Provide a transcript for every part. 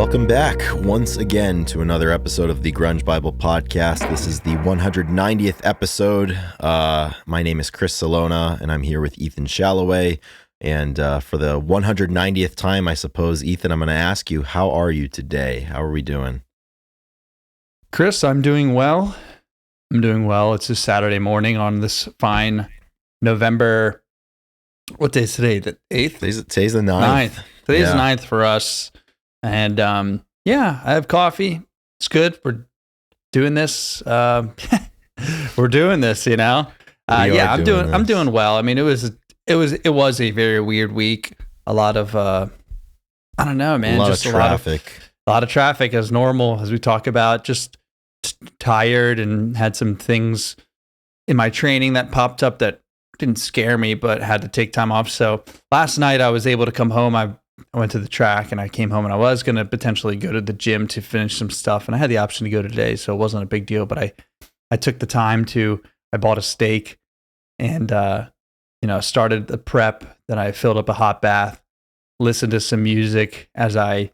Welcome back once again to another episode of the Grunge Bible Podcast. This is the 190th episode. My name is Chris Salona, and I'm here with Ethan Shalloway. And for the 190th time, I suppose, Ethan, I'm going to ask you, how are you today? How are we doing? Chris, I'm doing well. It's a Saturday morning on this fine November. What day is today? The 8th? Today's the 9th. Today's 9th for us. And I have coffee. It's good. We're doing this. We're doing this, you know. I'm doing well. I mean, it was a very weird week. A lot of I don't know, man. A lot of traffic as normal, as we talk about. Just tired and had some things in my training that popped up that didn't scare me, but had to take time off. So last night I was able to come home. I went to the track and I came home, and I was going to potentially go to the gym to finish some stuff. And I had the option to go today, so it wasn't a big deal, but I took the time I bought a steak and, started the prep. Then I filled up a hot bath, listened to some music as I,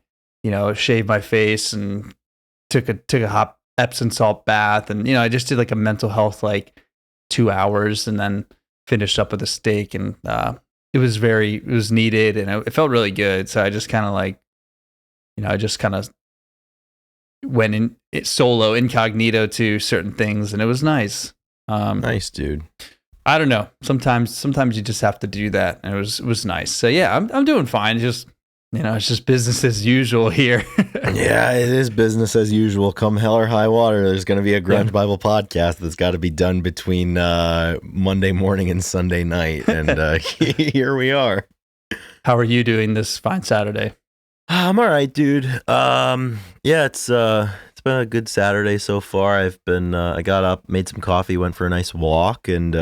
shaved my face and took a hot Epsom salt bath. And, I just did like a mental health, 2 hours, and then finished up with a steak. And, it was needed, and it felt really good. So I just kind of, went in solo incognito to certain things, and it was nice. Nice, dude. I don't know. Sometimes you just have to do that, and it was nice. So yeah, I'm doing fine. Just, it's just business as usual here. Yeah, it is business as usual. Come hell or high water, there's going to be a Grunge Bible podcast that's got to be done between Monday morning and Sunday night, and here we are. How are you doing this fine Saturday? I'm all right, dude. It's been a good Saturday so far. I got up, made some coffee, went for a nice walk, and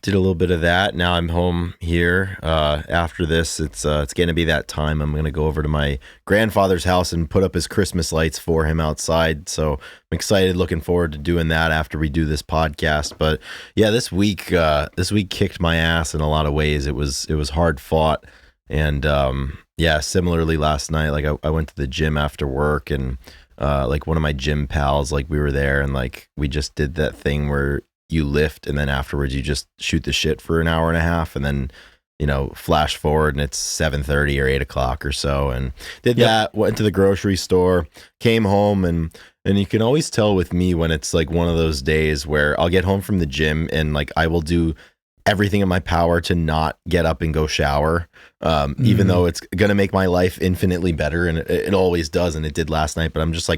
did a little bit of that. Now I'm home here. After this, it's going to be that time. I'm going to go over to my grandfather's house and put up his Christmas lights for him outside. So I'm excited, looking forward to doing that after we do this podcast. But yeah, this week kicked my ass in a lot of ways. It was hard fought. And similarly last night, I went to the gym after work, and one of my gym pals, we were there, and we just did that thing where you lift and then afterwards you just shoot the shit for an hour and a half, and then flash forward and it's 7:30 or 8 o'clock or so, and did that, went to the grocery store, came home, and you can always tell with me when it's one of those days where I'll get home from the gym and I will do everything in my power to not get up and go shower, even though it's going to make my life infinitely better, and it always does, and it did last night. But I'm just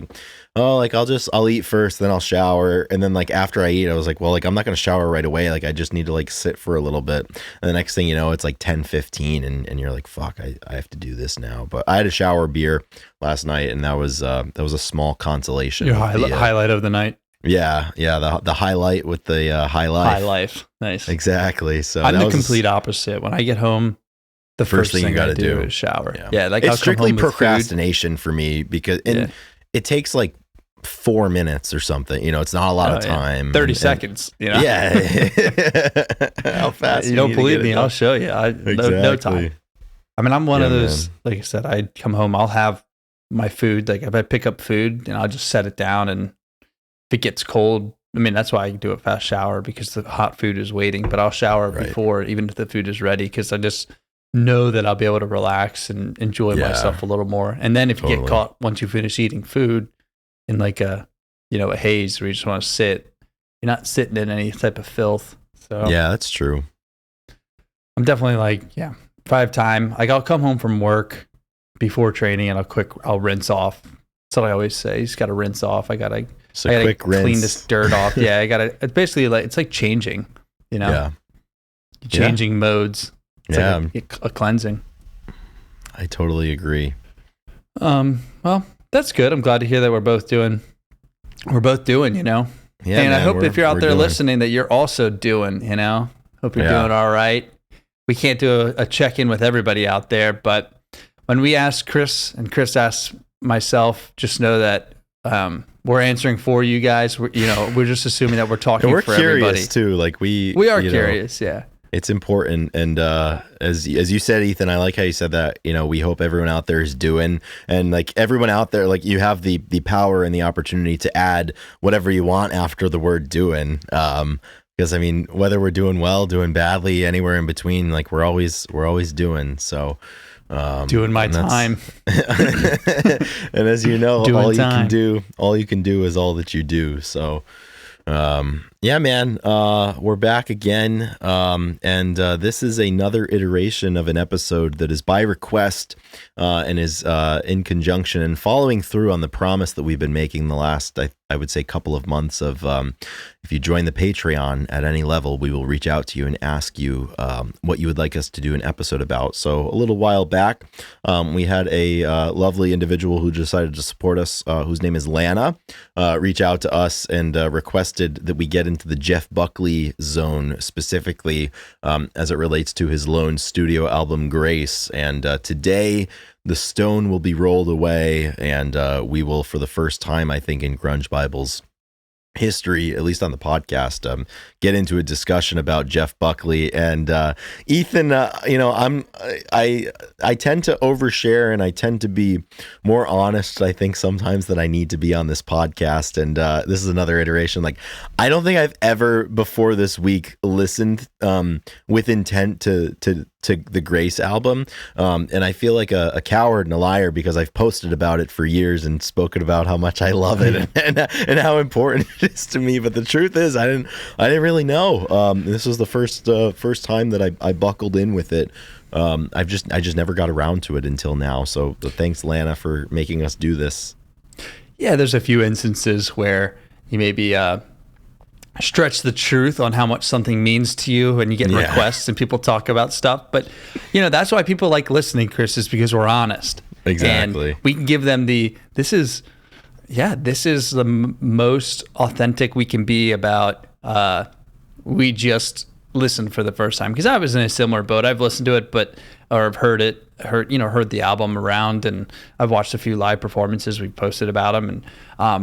I'll eat first, then I'll shower, and then after I eat, I was I'm not going to shower right away. I just need to sit for a little bit, and the next thing you know, it's 10:15, and you're fuck, I have to do this now. But I had a shower beer last night, and that was a small consolation. Your highlight of the night. Yeah, the highlight with the high life. High life, nice. Exactly. So I'm the complete opposite. When I get home, the first thing you got to do is shower. Yeah, it's strictly procrastination for me, because it takes 4 minutes or something. It's not a lot of time. 30 seconds. Yeah. How fast? You don't believe me? I'll show you. No time. I mean, I'm one of those. Man. Like I said, I come home, I'll have my food. If I pick up food, and I'll just set it down, and if it gets cold, I mean, that's why I do a fast shower, because the hot food is waiting, but I'll shower before, even if the food is ready, because I just know that I'll be able to relax and enjoy myself a little more. And then if you get caught, once you finish eating food, in a haze where you just want to sit, you're not sitting in any type of filth. So yeah, that's true. I'm definitely if I have time, I'll come home from work before training, and I'll rinse off. That's what I always say. You just got to rinse off. I gotta quick clean rinse. this dirt off. Yeah, it's basically it's like changing, changing modes. It's a cleansing. I totally agree. Well, that's good. I'm glad to hear that we're both doing, Yeah, and man, I hope if you're out there listening that you're also doing, hope you're doing all right. We can't do a check-in with everybody out there, but when we ask Chris and Chris asks myself, just know that we're answering for you guys. We're just assuming that we're talking for everybody. We're curious too. We are curious, yeah. It's important, and as you said, Ethan, I like how you said that. We hope everyone out there is doing, and like everyone out there, like you have the power and the opportunity to add whatever you want after the word "doing." Because I mean, whether we're doing well, doing badly, anywhere in between, like we're always doing. So, doing my time, and as you know, all you can do is all that you do. So. Yeah, man, we're back again. And this is another iteration of an episode that is by request, and is, in conjunction and following through on the promise that we've been making the last, I would say, couple of months of, if you join the Patreon at any level, we will reach out to you and ask you, what you would like us to do an episode about. So a little while back, we had a, lovely individual who decided to support us, whose name is Lana, reach out to us and, requested that we get into the Jeff Buckley zone, specifically as it relates to his lone studio album Grace. And today the stone will be rolled away, and we will, for the first time, I think, in Grunge Bible's history, at least on the podcast, get into a discussion about Jeff Buckley. And Ethan, I tend to overshare, and I tend to be more honest, I think, sometimes than I need to be on this podcast. And this is another iteration. Like, I don't think I've ever before this week listened with intent to the Grace album, and I feel like a coward and a liar because I've posted about it for years and spoken about how much I love it and how important it is to me. But the truth is, I didn't really know. This was the first time that I buckled in with it. I just never got around to it until now. So thanks, Lana, for making us do this. Yeah, there's a few instances where you maybe stretch the truth on how much something means to you, and you get requests and people talk about stuff. But that's why people like listening, Chris, is because we're honest. Exactly. And we can give them this is the most authentic we can be about. We just listened for the first time, because I was in a similar boat. I've listened to it, or I've heard the album around, and I've watched a few live performances. We posted about them, and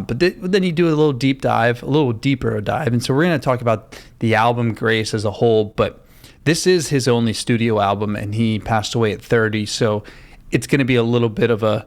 but then you do a little deeper dive. And so we're going to talk about the album Grace as a whole, but this is his only studio album, and he passed away at 30. So it's going to be a little bit of a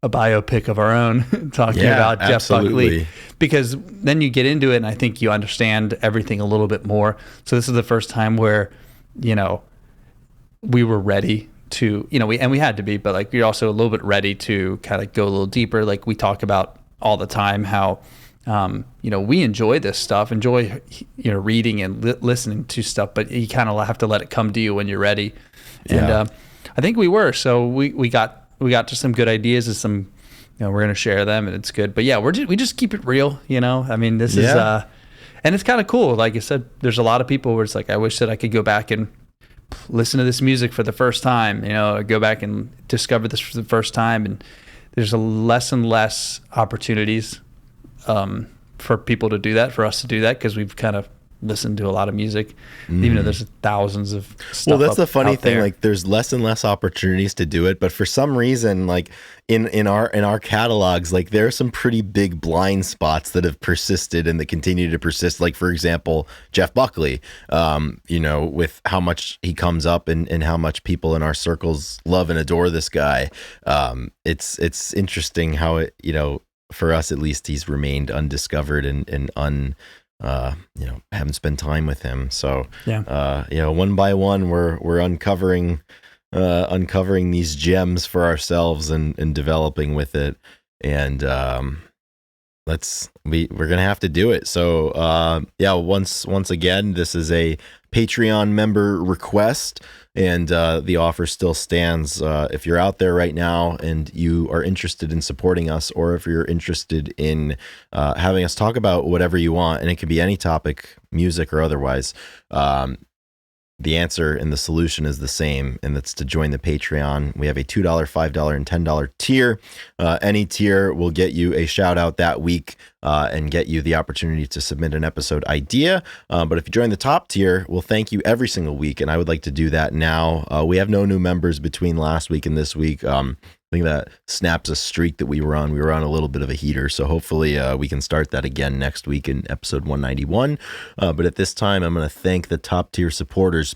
biopic of our own, talking about Jeff Buckley, because then you get into it, and I think you understand everything a little bit more. So this is the first time where, we were ready to, we had to be, but like you're also a little bit ready to kind of go a little deeper. Like we talk about all the time how, we enjoy this stuff, reading and listening to stuff, but you kind of have to let it come to you when you're ready. Yeah. And I think we were. So we got to some good ideas and some, we're going to share them, and it's good. But yeah, we just keep it real, I mean, this is, and it's kind of cool. Like I said, there's a lot of people where it's like, I wish that I could go back and listen to this music for the first time, go back and discover this for the first time. And there's less and less opportunities for people to do that, for us to do that, because we've kind of listened to a lot of music, even though there's thousands of stuff. Well, that's the funny thing. Like, there's less and less opportunities to do it, but for some reason, like in our catalogs, like there are some pretty big blind spots that have persisted and that continue to persist. Like, for example, Jeff Buckley, with how much he comes up and how much people in our circles love and adore this guy. It's interesting how it, for us at least, he's remained undiscovered and haven't spent time with him. So, one by one, we're uncovering these gems for ourselves and developing with it. And, we're going to have to do it. So, once again, this is a Patreon member request, and the offer still stands. If you're out there right now and you are interested in supporting us, or if you're interested in having us talk about whatever you want, and it could be any topic, music or otherwise, the answer and the solution is the same, and that's to join the Patreon. We have a $2, $5, and $10 tier. Any tier will get you a shout out that week and get you the opportunity to submit an episode idea. But if you join the top tier, we'll thank you every single week, and I would like to do that now. We have no new members between last week and this week. I think that snaps a streak that we were on. We were on a little bit of a heater, so hopefully we can start that again next week in episode 191. But at this time, I'm going to thank the top tier supporters.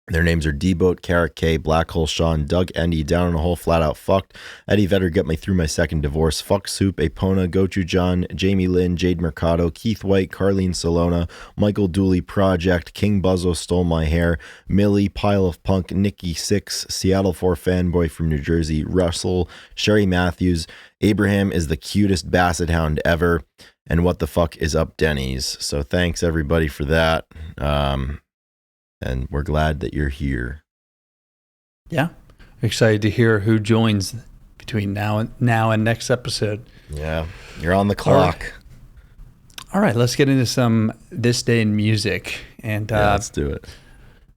Their names are D-Boat, Carrot K, Black Hole Sean, Doug Endy, Down in a Hole, Flat Out Fucked, Eddie Vedder, Get Me Through My Second Divorce, Fuck Soup, Apona, Gochujang, Jamie Lynn, Jade Mercado, Keith White, Carlene Solona, Michael Dooley Project, King Buzzo Stole My Hair, Millie, Pile of Punk, Nikki Six, Seattle 4 Fanboy from New Jersey, Russell, Sherry Matthews, Abraham is the cutest basset hound ever, and What the Fuck is Up Denny's. So thanks everybody for that. And we're glad that you're here. Yeah. Excited to hear who joins between now and next episode. Yeah. You're on the clock. All right. Let's get into some This Day in Music. And let's do it.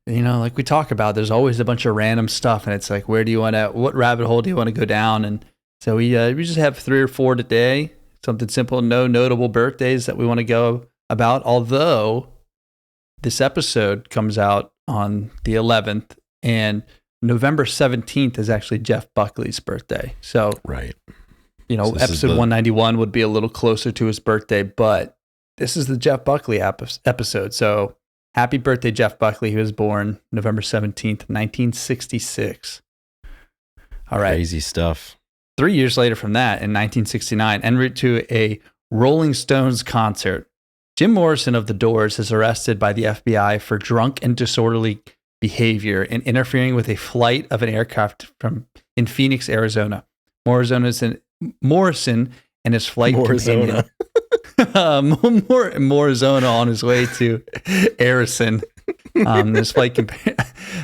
You know, like we talk about, there's always a bunch of random stuff. And it's like, what rabbit hole do you want to go down? And so we just have 3 or 4 today. Something simple. No notable birthdays that we want to go about. Although this episode comes out on the 11th, and November 17th is actually Jeff Buckley's birthday. So, right. You know, so episode 191 would be a little closer to his birthday, but this is the Jeff Buckley episode. So, happy birthday, Jeff Buckley. He was born November 17th, 1966. All right. Crazy stuff. 3 years later from that, in 1969, en route to a Rolling Stones concert, Jim Morrison of The Doors is arrested by the FBI for drunk and disorderly behavior and interfering with a flight of an aircraft in Phoenix, Arizona. Morrison and his flight companion, Morizona on his way to Arison.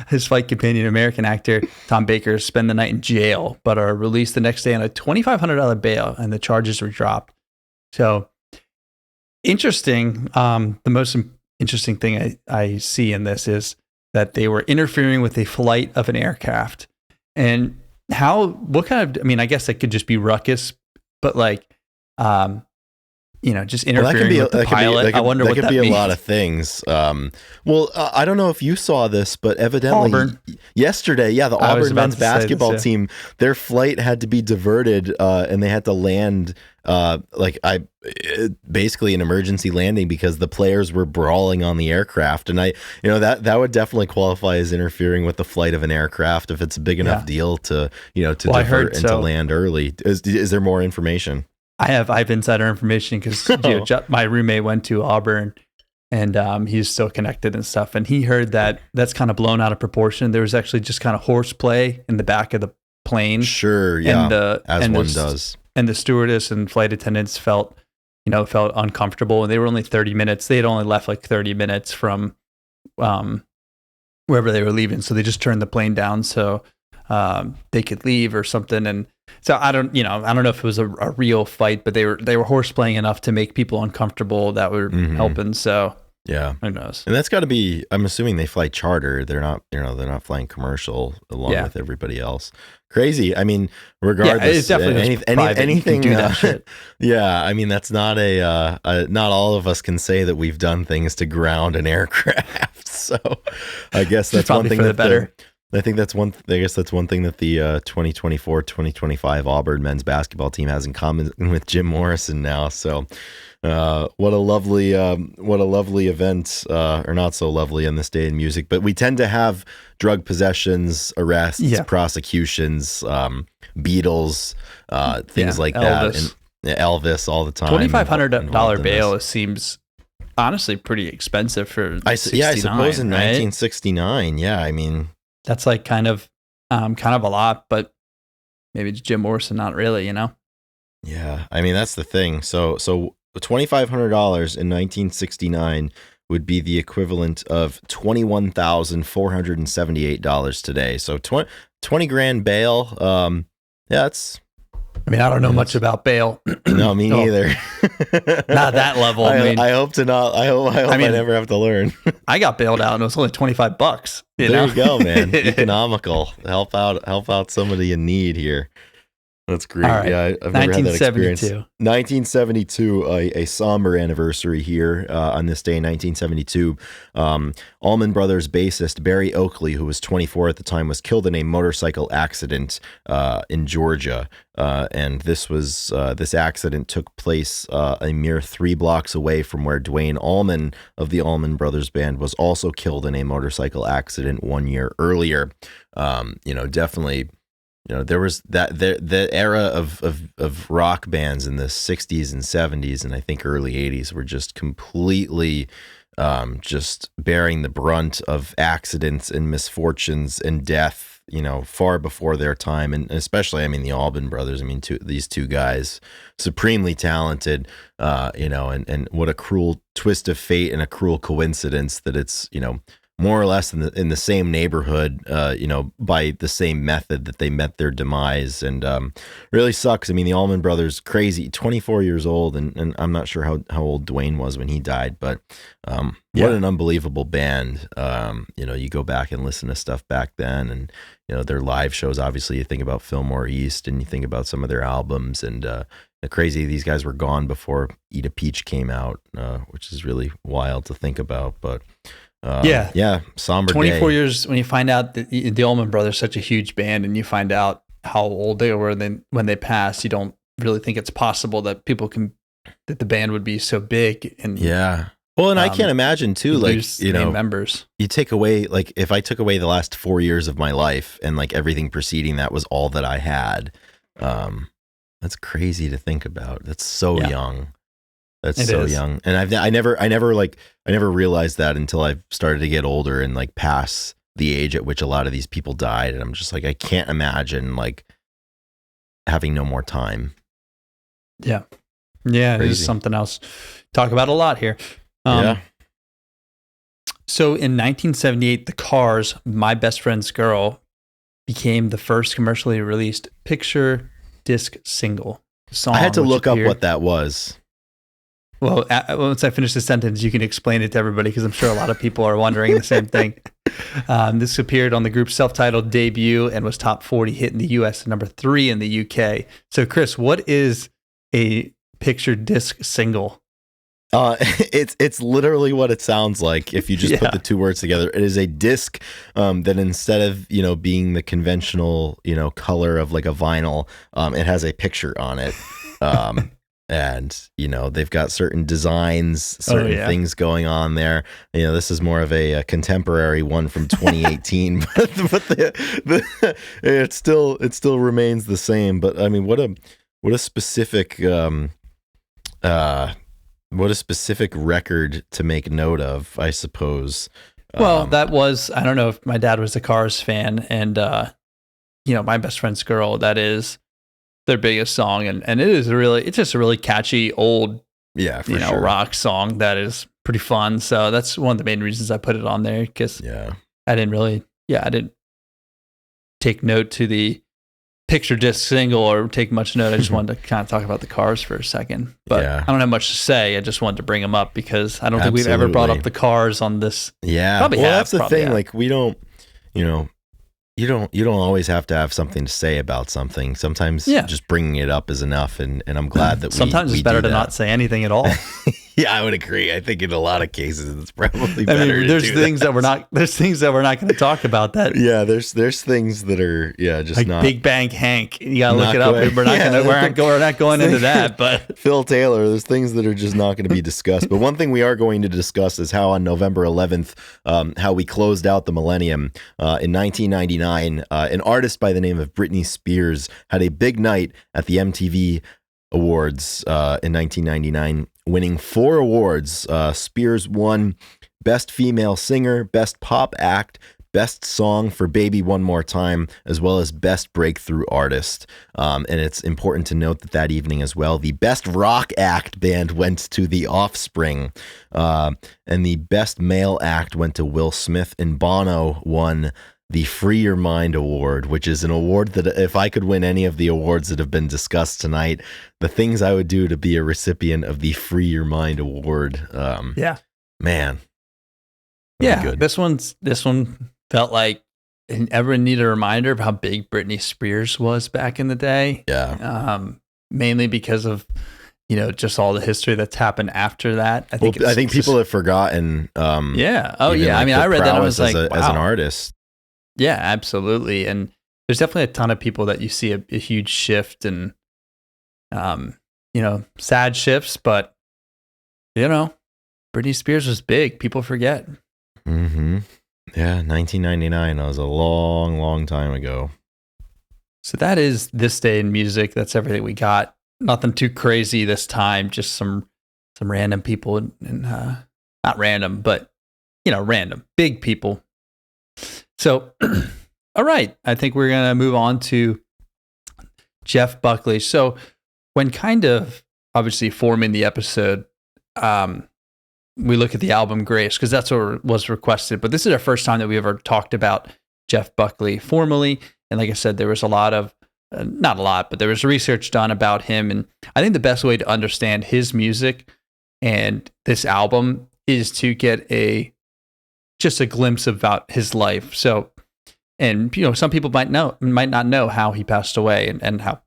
His flight companion, American actor Tom Baker, spend the night in jail, but are released the next day on a $2,500 bail, and the charges were dropped. So, interesting. The most interesting thing I see in this is that they were interfering with a flight of an aircraft. And what kind of, I mean, I guess it could just be ruckus, but like, just interfering with the pilot. I wonder what that means. That could be a lot of things. I don't know if you saw this, but evidently yesterday, the Auburn men's basketball team, their flight had to be diverted, and they had to land basically an emergency landing because the players were brawling on the aircraft. And that would definitely qualify as interfering with the flight of an aircraft if it's a big enough deal to divert and to land early. Is there more information? I have insider information because my roommate went to Auburn, and he's still connected and stuff. And he heard that that's kind of blown out of proportion. There was actually just kind of horseplay in the back of the plane. Sure, yeah, as one does. And the stewardess and flight attendants felt uncomfortable, and they were only 30 minutes. They had only left like 30 minutes from wherever they were leaving, so they just turned the plane down so they could leave or something. And so I don't know if it was a real fight, but they were horseplaying enough to make people uncomfortable that were helping. So yeah, who knows? And that's got to be. I'm assuming they fly charter. They're not flying commercial along with everybody else. Crazy. I mean, regardless, it's definitely anything. Do that shit. Yeah, I mean that's not not all of us can say that we've done things to ground an aircraft. So I guess that's one thing for the better. I think that's one. I guess that's one thing that the 2024-2025 Auburn men's basketball team has in common with Jim Morrison now. So, what a lovely event, or not so lovely in this day in music. But we tend to have drug possessions, arrests, prosecutions, Beatles, things like Elvis. that, and Elvis all the time. $2,500 bail seems honestly pretty expensive for 69, I suppose in right? 1969. Yeah, I mean. That's like kind of a lot, but maybe it's Jim Morrison, not really, Yeah, I mean that's the thing. So $2,500 in 1969 would be the equivalent of $21,478 today. So 20 grand bail. It's. I mean, I don't know much about bail. No, me neither. Not that level. I hope to not. I hope I never have to learn. I got bailed out and it was only $25. There you go, man. Economical. Help out somebody in need here. That's great. All right. Yeah, I've never had that experience. 1972. 1972, a somber anniversary here on this day in 1972. Allman Brothers bassist Barry Oakley, who was 24 at the time, was killed in a motorcycle accident in Georgia. And this accident took place a mere 3 blocks away from where Dwayne Allman of the Allman Brothers Band was also killed in a motorcycle accident 1 year earlier. Definitely. There was the era of rock bands in the 60s and 70s and I think early 80s were just completely just bearing the brunt of accidents and misfortunes and death, far before their time. And especially, the Allman Brothers, these two guys, supremely talented, and what a cruel twist of fate and a cruel coincidence that it's, more or less in the same neighborhood, by the same method that they met their demise, and really sucks. The Allman Brothers, crazy, 24 years old, and I'm not sure how old Dwayne was when he died, but what an unbelievable band. You go back and listen to stuff back then, and their live shows. Obviously, you think about Fillmore East, and you think about some of their albums, and crazy. These guys were gone before Eat a Peach came out, which is really wild to think about, but. Somber 24 day. years when you find out that the Allman Brothers such a huge band, and you find out how old they were then when they passed, you don't really think it's possible that that the band would be so big. And well, and I can't imagine too, members. You take away, if I took away the last 4 years of my life and everything preceding that was all that I had, that's crazy to think about. That's so young. That's so young. And I never realized that until I started to get older and pass the age at which a lot of these people died. And I'm just I can't imagine having no more time. Yeah. Yeah. Crazy. This is something else. Talk about a lot here. So in 1978, the Cars, My Best Friend's Girl, became the first commercially released picture disc single. Song, I had to look up what that was. Well, once I finish the sentence, you can explain it to everybody, because I'm sure a lot of people are wondering the same thing. This appeared on the group's self-titled debut and was top 40 hit in the U.S. and number 3 in the UK. So, Chris, what is a picture disc single? It's literally what it sounds like if you just put the two words together. It is a disc that instead of being the conventional color of a vinyl, it has a picture on it. And, they've got certain designs, certain things going on there. This is more of a contemporary one from 2018, but it still remains the same. But what a specific record to make note of, I suppose. Well, that was, I don't know if my dad was a Cars fan, and, My Best Friend's Girl, that is their biggest song, and it's just a really catchy old rock song that is pretty fun. So that's one of the main reasons I put it on there, because I didn't take note to the picture disc single or take much note. I just wanted to kind of talk about the Cars for a second, but I don't have much to say. I just wanted to bring them up because I don't think we've ever brought up the Cars on this. That's the thing. We don't, you don't always have to have something to say about something. Sometimes just bringing it up is enough. And I'm glad that sometimes it's better to not say anything at all. Yeah, I would agree. I think in a lot of cases it's probably better. There's things that we're not going to talk about that. Yeah, there's things that are just not Big Bang Hank. You gotta look it up. We're not going into that. But Phil Taylor, there's things that are just not going to be discussed. But one thing we are going to discuss is how on November 11th, how we closed out the millennium in 1999. An artist by the name of Britney Spears had a big night at the MTV Awards in 1999, winning 4 awards. Spears won Best Female Singer, Best Pop Act, Best Song for Baby One More Time, as well as Best Breakthrough Artist. And it's important to note that evening as well, the Best Rock Act band went to The Offspring, and the Best Male Act went to Will Smith, and Bono won the Free Your Mind Award, which is an award that if I could win any of the awards that have been discussed tonight, the things I would do to be a recipient of the Free Your Mind Award. Man. Yeah. Good. This one felt like ever need a reminder of how big Britney Spears was back in the day? Yeah. Mainly because of, just all the history that's happened after that. I think people have forgotten. Yeah. Oh, even, yeah. like, I mean, the I read that and I prowess was like, as an wow. artist. Yeah, absolutely. And there's definitely a ton of people that you see a huge shift and, sad shifts, but, Britney Spears was big. People forget. Mm-hmm. Yeah, 1999. That was a long, long time ago. So that is this day in music. That's everything we got. Nothing too crazy this time. Just some random people and not random, but random big people. So, all right. I think we're gonna move on to Jeff Buckley. So, when kind of obviously forming the episode, we look at the album Grace because that's what was requested. But this is our first time that we ever talked about Jeff Buckley formally. And like I said, there was a lot of, not a lot, but there was research done about him. And I think the best way to understand his music and this album is to get just a glimpse about his life. So, and some people might not know how he passed away and how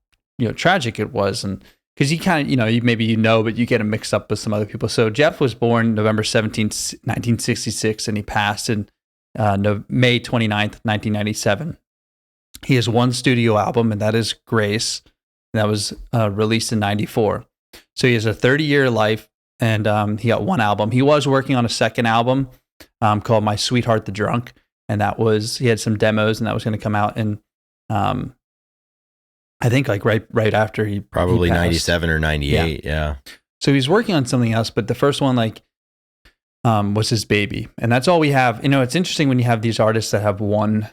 tragic it was, and because you kind of maybe but you get him mixed up with some other people. So Jeff was born November 17th, 1966, and he passed in May 29th, 1997. He has one studio album, and that is Grace. That was released in 94. So he has a 30-year life, and he got one album. He was working on a second album called My Sweetheart the Drunk, and he had some demos, and that was going to come out in, I think like right after he probably passed. 97 or 98. Yeah. So he's working on something else, but the first one was his baby, and that's all we have. It's interesting when you have these artists that have one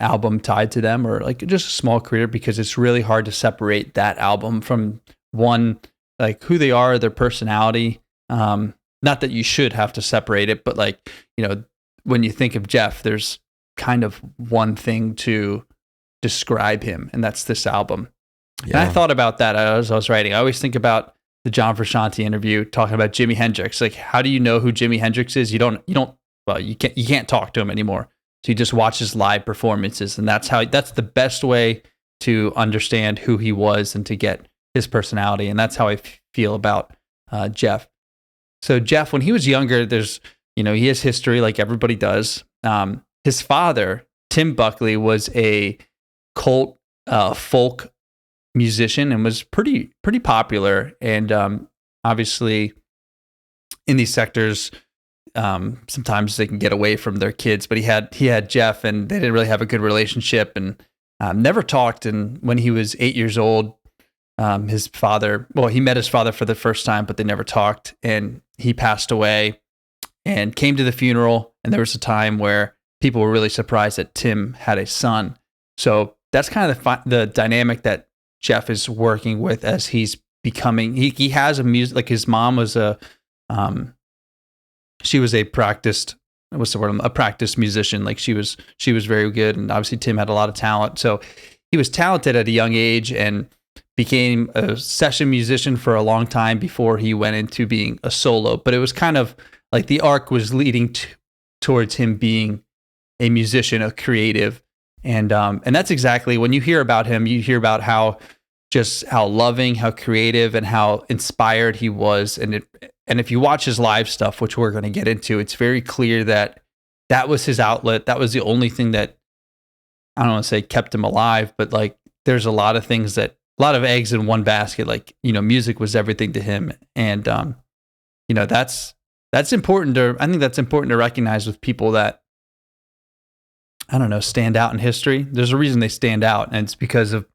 album tied to them or like just a small career, because it's really hard to separate that album from one, like who they are, their personality. Not that you should have to separate it, but like, when you think of Jeff, there's kind of one thing to describe him, and that's this album. Yeah. And I thought about that as I was writing. I always think about the John Frusciante interview talking about Jimi Hendrix. Like, how do you know who Jimi Hendrix is? You can't talk to him anymore. So you just watch his live performances, and that's the best way to understand who he was and to get his personality. And that's how I feel about Jeff. So Jeff, when he was younger, he has history like everybody does. His father, Tim Buckley, was a cult folk musician and was pretty popular. And obviously, in these sectors, sometimes they can get away from their kids. But he had Jeff, and they didn't really have a good relationship, and never talked. And when he was 8 years old, his father, he met his father for the first time, but they never talked, and he passed away. And came to the funeral, and there was a time where people were really surprised that Tim had a son. So that's kind of the dynamic that Jeff is working with as he's becoming. He has a music, like his mom was she was a practiced musician. Like she was very good, and obviously Tim had a lot of talent. So he was talented at a young age and became a session musician for a long time before he went into being a solo. But it was kind of like the arc was leading towards him being a musician, a creative. And that's exactly, when you hear about him, you hear about how loving, how creative, and how inspired he was. And if you watch his live stuff, which we're going to get into, it's very clear that was his outlet. That was the only thing that, I don't want to say kept him alive, but like there's a lot of eggs in one basket. Like, music was everything to him. And, that's important I think that's important to recognize with people that, I don't know, stand out in history. There's a reason they stand out, and it's because of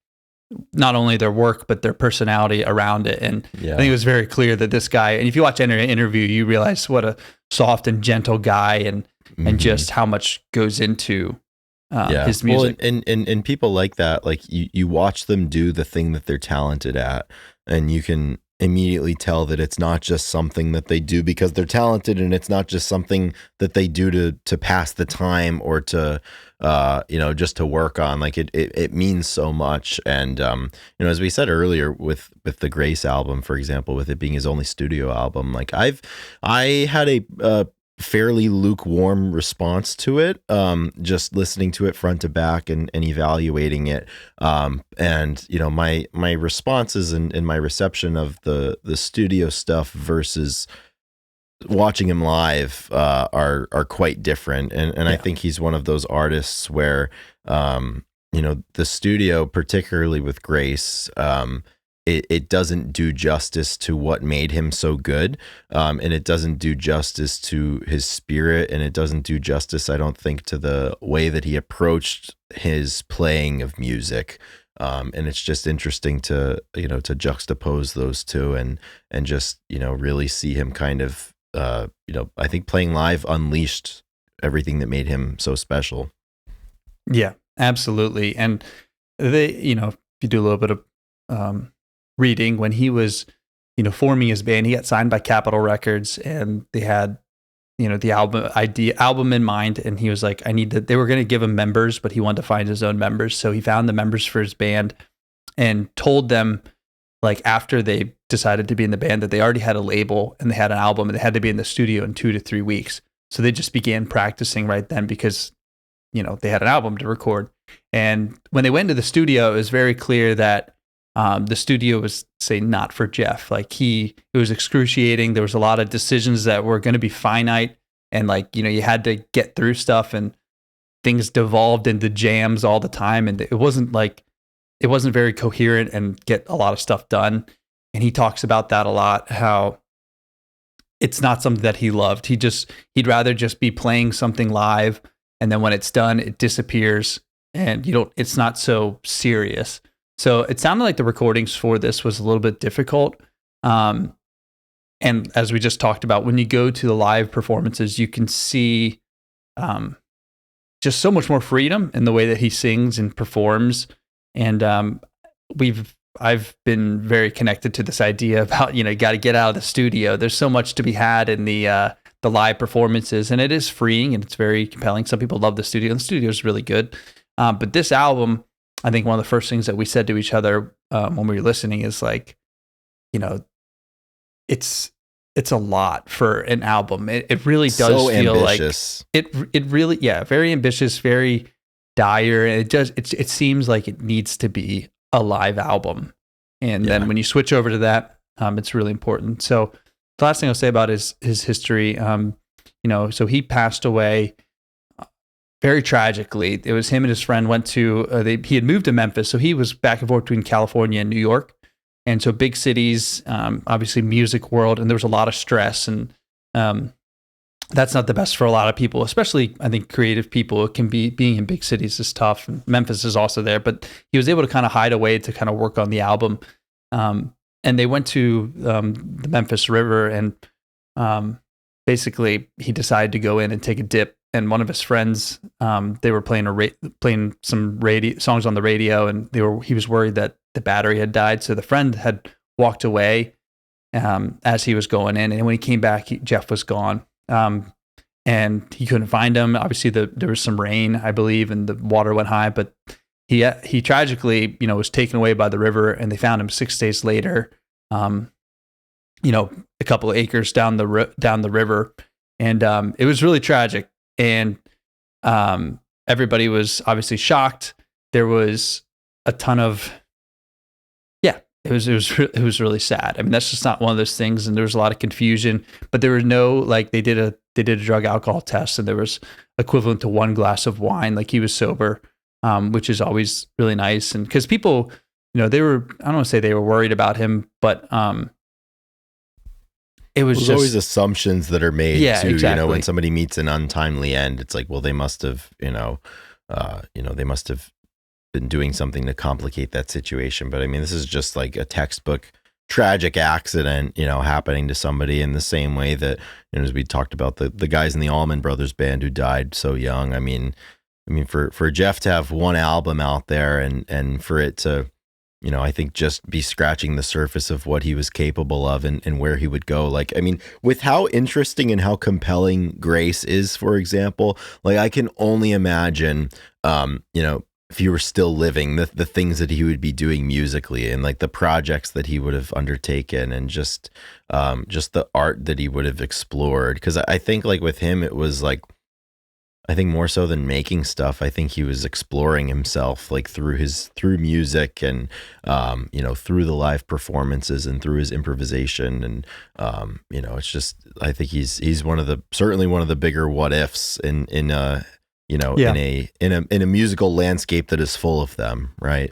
not only their work, but their personality around it. And I think it was very clear that this guy, and if you watch any interview, you realize what a soft and gentle guy, and just how much goes into his music. Well, and people like that, like you watch them do the thing that they're talented at, and you can immediately tell that it's not just something that they do because they're talented, and it's not just something that they do to pass the time or to just to work on. Like it means so much. And as we said earlier with the Grace album, for example, with it being his only studio album, like I had a fairly lukewarm response to it, just listening to it front to back and evaluating it. And you know, my responses and my reception of the studio stuff versus watching him live are quite different. And I think he's one of those artists where you know, the studio, particularly with Grace, it doesn't do justice to what made him so good, and it doesn't do justice to his spirit, and it doesn't do justice, I don't think, to the way that he approached his playing of music. And it's just interesting to, you know, to juxtapose those two and just, you know, really see him kind of, you know, I think playing live unleashed everything that made him so special. Yeah, absolutely. And they, you know, if you do a little bit of reading, when he was, you know, forming his band, he got signed by Capitol Records, and they had, you know, the album in mind. And he was like, they were going to give him members, but he wanted to find his own members. So he found the members for his band and told them, like, after they decided to be in the band, that they already had a label and they had an album and they had to be in the studio in 2 to 3 weeks. So they just began practicing right then because, you know, they had an album to record. And when they went to the studio, it was very clear that the studio was, say, not for Jeff. Like, it was excruciating. There was a lot of decisions that were going to be finite, and, like, you know, you had to get through stuff, and things devolved into jams all the time. And it wasn't very coherent and get a lot of stuff done. And he talks about that a lot, how it's not something that he loved. He'd rather just be playing something live, and then when it's done, it disappears, and it's not so serious. So it sounded like the recordings for this was a little bit difficult. And as we just talked about, when you go to the live performances, you can see just so much more freedom in the way that he sings and performs. And I've been very connected to this idea about, you know, you got to get out of the studio. There's so much to be had in the live performances, and it is freeing and it's very compelling. Some people love the studio, and the studio is really good. But this album, I think one of the first things that we said to each other when we were listening is, like, you know, it's a lot for an album. It really does so feel ambitious. Like it really, very ambitious, very dire. And it seems like it needs to be a live album. And then when you switch over to that, it's really important. So the last thing I'll say about his history, you know, so he passed away very tragically. It was him and his friend went to, he had moved to Memphis. So he was back and forth between California and New York. And so big cities, obviously music world, and there was a lot of stress. And that's not the best for a lot of people, especially, I think, creative people. It can be, being in big cities is tough. And Memphis is also there, but he was able to kind of hide away to kind of work on the album. And they went to the Memphis River, and basically he decided to go in and take a dip. And one of his friends, they were playing some songs on the radio, and he was worried that the battery had died. So the friend had walked away as he was going in, and when he came back, Jeff was gone, and he couldn't find him. Obviously, there was some rain, I believe, and the water went high. But he tragically, you know, was taken away by the river, and they found him 6 days later, you know, a couple of acres down the river, and it was really tragic. And everybody was obviously shocked. There was a ton of, it was really sad. I mean, that's just not one of those things. And there was a lot of confusion, but there was no, like, they did a drug alcohol test, and there was equivalent to 1 glass of wine. Like, he was sober, which is always really nice. And because people, you know, I don't want to say they were worried about him, but There's just always assumptions that are made too. Exactly. You know, when somebody meets an untimely end, it's like, well, they must have, they must have been doing something to complicate that situation. But I mean, this is just like a textbook tragic accident, you know, happening to somebody in the same way that, you know, as we talked about the guys in the Allman Brothers band who died so young. I mean, for Jeff to have one album out there and for it to, you know, I think just be scratching the surface of what he was capable of and where he would go. Like, I mean, with how interesting and how compelling Grace is, for example, like, I can only imagine, you know, if he were still living, the things that he would be doing musically, and like the projects that he would have undertaken, and just the art that he would have explored. Because I think like with him, it was like, I think more so than making stuff, I think he was exploring himself like through music, and through the live performances and through his improvisation. And it's just, I think he's certainly one of the bigger what ifs in a musical landscape that is full of them, right?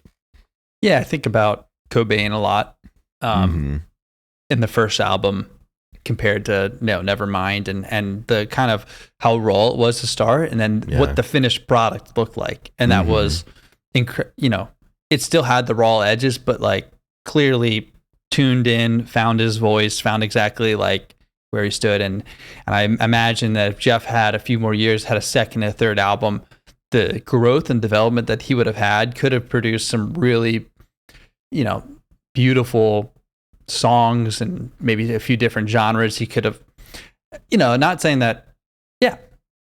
Yeah, I think about Cobain a lot in the first album compared to Nevermind, and the kind of how raw it was to start, and then what the finished product looked like. And that was it still had the raw edges, but like clearly tuned in, found his voice, found exactly like where he stood. And I imagine that if Jeff had a few more years, had a second and a third album, the growth and development that he would have had could have produced some really beautiful songs, and maybe a few different genres. He could have, not saying that, I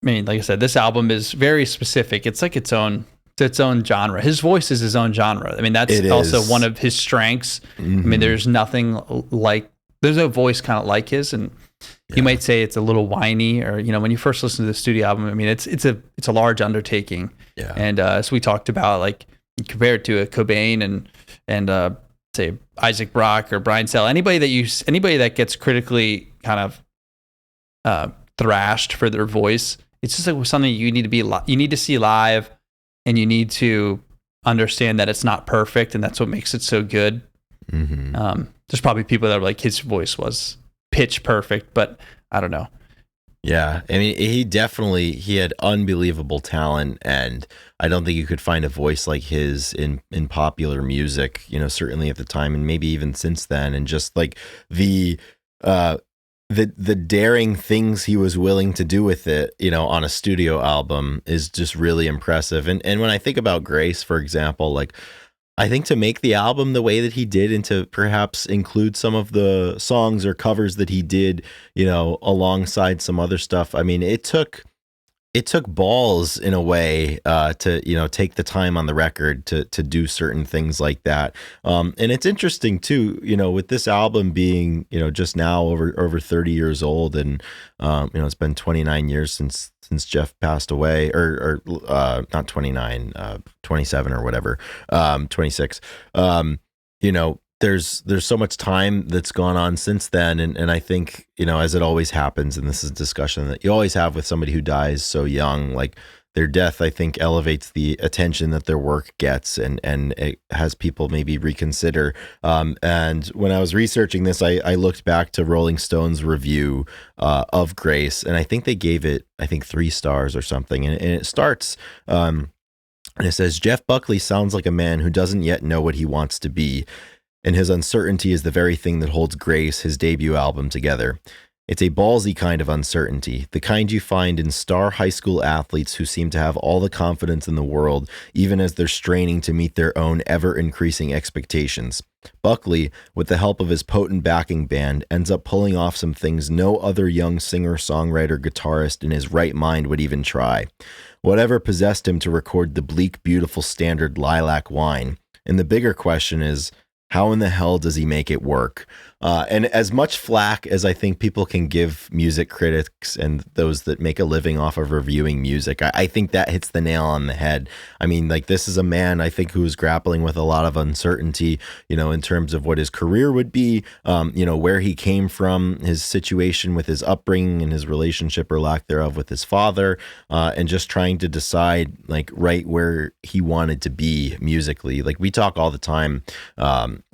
mean, like I said, this album is very specific. It's like its own genre. His voice is his own genre. I mean, that's also one of his strengths. I mean, there's no voice kind of like his, and you might say it's a little whiny, or when you first listen to the studio album, I mean, it's a large undertaking. Yeah. And as we talked about, like compared to a Cobain and say Isaac Brock or Brian Sell, anybody that gets critically kind of thrashed for their voice, it's just like something you need to see live, and you need to understand that it's not perfect, and that's what makes it so good. There's probably people that are like, his voice was pitch perfect, but I don't know. Yeah, I mean, he had unbelievable talent, and I don't think you could find a voice like his in popular music, certainly at the time, and maybe even since then. And just like the daring things he was willing to do with it, on a studio album is just really impressive. And when I think about Grace, for example, like, I think to make the album the way that he did, and to perhaps include some of the songs or covers that he did, alongside some other stuff, I mean, it took balls in a way to take the time on the record to do certain things like that. And it's interesting too, with this album being just now over 30 years old, and it's been 29 years since Jeff passed away, or not 29, 27 or whatever, 26. There's so much time that's gone on since then. And I think, as it always happens, and this is a discussion that you always have with somebody who dies so young, like their death, I think, elevates the attention that their work gets, and it has people maybe reconsider. And when I was researching this, I looked back to Rolling Stone's review of Grace, and I think they gave it, 3 stars or something. And it starts, and it says, Jeff Buckley sounds like a man who doesn't yet know what he wants to be, and his uncertainty is the very thing that holds Grace, his debut album, together. It's a ballsy kind of uncertainty, the kind you find in star high school athletes who seem to have all the confidence in the world, even as they're straining to meet their own ever-increasing expectations. Buckley, with the help of his potent backing band, ends up pulling off some things no other young singer-songwriter guitarist in his right mind would even try. Whatever possessed him to record the bleak, beautiful standard Lilac Wine? And the bigger question is, how in the hell does he make it work? And as much flack as I think people can give music critics and those that make a living off of reviewing music, I think that hits the nail on the head. I mean, like, this is a man, I think, who is grappling with a lot of uncertainty, in terms of what his career would be, where he came from, his situation with his upbringing and his relationship or lack thereof with his father, and just trying to decide, like, right where he wanted to be musically. Like, we talk all the time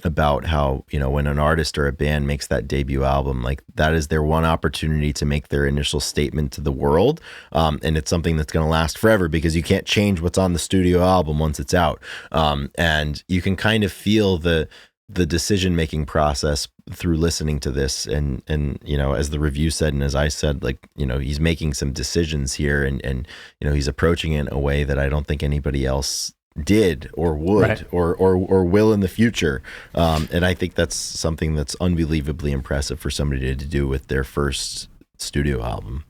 about how, when an artist or a band makes that debut album, like, that is their one opportunity to make their initial statement to the world, and it's something that's going to last forever, because you can't change what's on the studio album once it's out, and you can kind of feel the decision-making process through listening to this, and as the review said, and as I said, like, he's making some decisions here, and he's approaching it in a way that I don't think anybody else did or would, right, or will in the future, and I think that's something that's unbelievably impressive for somebody to do with their first studio album.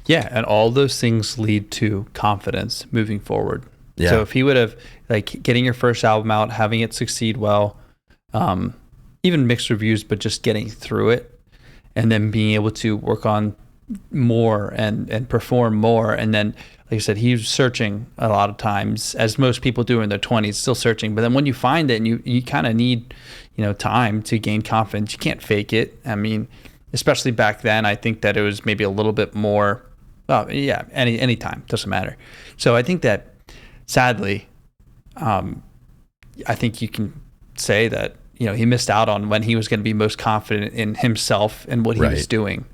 Yeah, and all those things lead to confidence moving forward. Yeah. So if he would have, like, getting your first album out, having it succeed well, even mixed reviews, but just getting through it, and then being able to work on more and perform more. And then, like I said, he was searching a lot of times, as most people do in their 20s, still searching. But then when you find it, and you kind of need, time to gain confidence, you can't fake it. I mean, especially back then, I think that it was maybe a little bit more, any time, doesn't matter. So I think that, sadly, I think you can say that, he missed out on when he was going to be most confident in himself and what he was doing.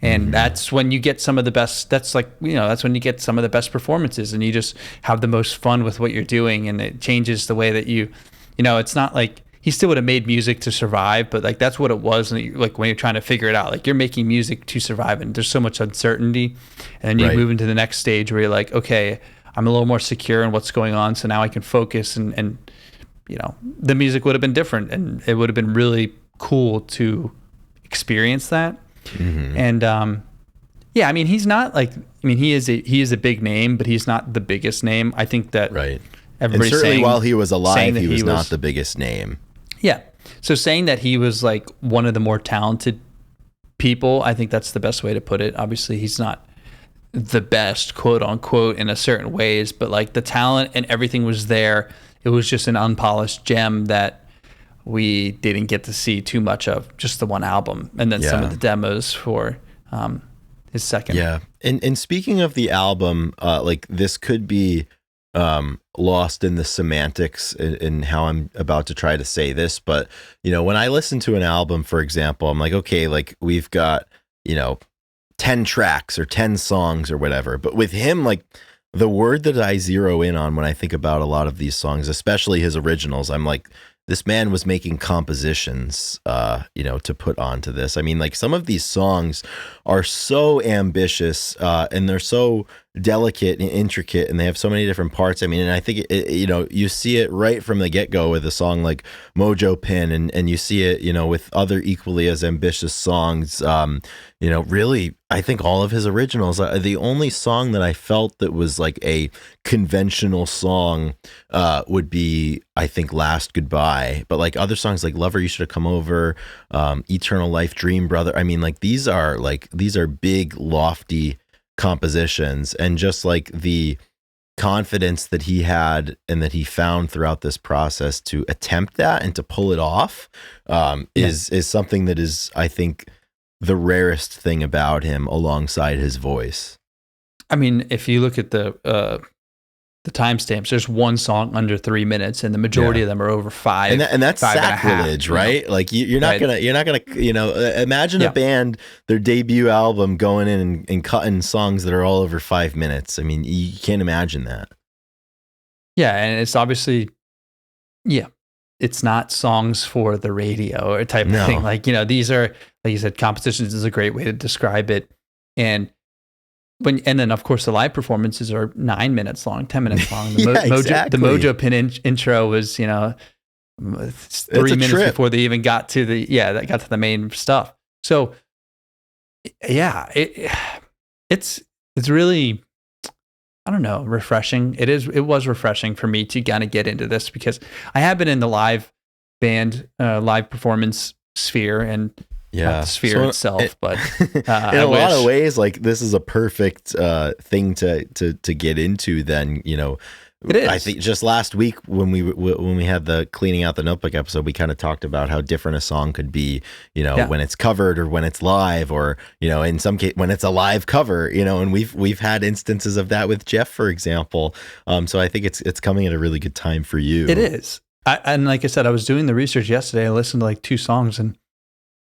And that's when you get some of the best, that's when you get some of the best performances, and you just have the most fun with what you're doing. And it changes the way that it's not like he still would have made music to survive, but like, that's what it was. And like, when you're trying to figure it out, like, you're making music to survive, and there's so much uncertainty. And then you move into the next stage where you're like, okay, I'm a little more secure in what's going on. So now I can focus, and the music would have been different, and it would have been really cool to experience that. And I mean, he's not like, he is a big name, but he's not the biggest name. I think that everybody's and certainly saying, while he was alive, he was not the biggest name. Yeah. So saying that he was like one of the more talented people, I think that's the best way to put it. Obviously, he's not the best, quote unquote, in a certain ways, but like, the talent and everything was there. It was just an unpolished gem that we didn't get to see too much of, just the one album, and then some of the demos for his second. Yeah. And speaking of the album, like, this could be lost in the semantics in how I'm about to try to say this, but when I listen to an album, for example, I'm like, okay, like, we've got 10 tracks or 10 songs or whatever, but with him, like, the word that I zero in on when I think about a lot of these songs, especially his originals, I'm like, this man was making compositions, to put onto this. I mean, like, some of these songs are so ambitious, and they're so delicate and intricate, and they have so many different parts. I mean, and I think you see it right from the get-go with a song like Mojo Pin, and you see it, with other equally as ambitious songs. Really, I think all of his originals, the only song that I felt that was like a conventional song would be, I think, Last Goodbye. But like, other songs like Lover, You Should Have Come Over, Eternal Life, Dream Brother, I mean, like, these are big, lofty compositions, and just like the confidence that he had and that he found throughout this process to attempt that and to pull it off is something that is, I think, the rarest thing about him, alongside his voice. I mean, if you look at the timestamps, there's one song under 3 minutes, and the majority of them are over 5. And that's sacrilege, right? Like, you're not gonna, imagine a band, their debut album, going in and cutting songs that are all over 5 minutes. I mean, you can't imagine that. Yeah, and it's obviously, it's not songs for the radio or type of thing. Like, these are, like you said, compositions is a great way to describe it. And then of course the live performances are 9 minutes long, 10 minutes long. The Mojo Pin intro was, 3 minutes trip before they even got to the main stuff. So it's really, I don't know, refreshing. It was refreshing for me to kind of get into this, because I have been in the live band, live performance sphere, and not the sphere itself, but in a lot of ways, like, this is a perfect thing to get into. Then, it is. I think just last week when we had the Cleaning Out the Notebook episode, we kind of talked about how different a song could be, when it's covered or when it's live, or in some case when it's a live cover, and we've had instances of that with Jeff, for example. So I think it's coming at a really good time for you. It is. And like I said, I was doing the research yesterday. I listened to like 2 songs, and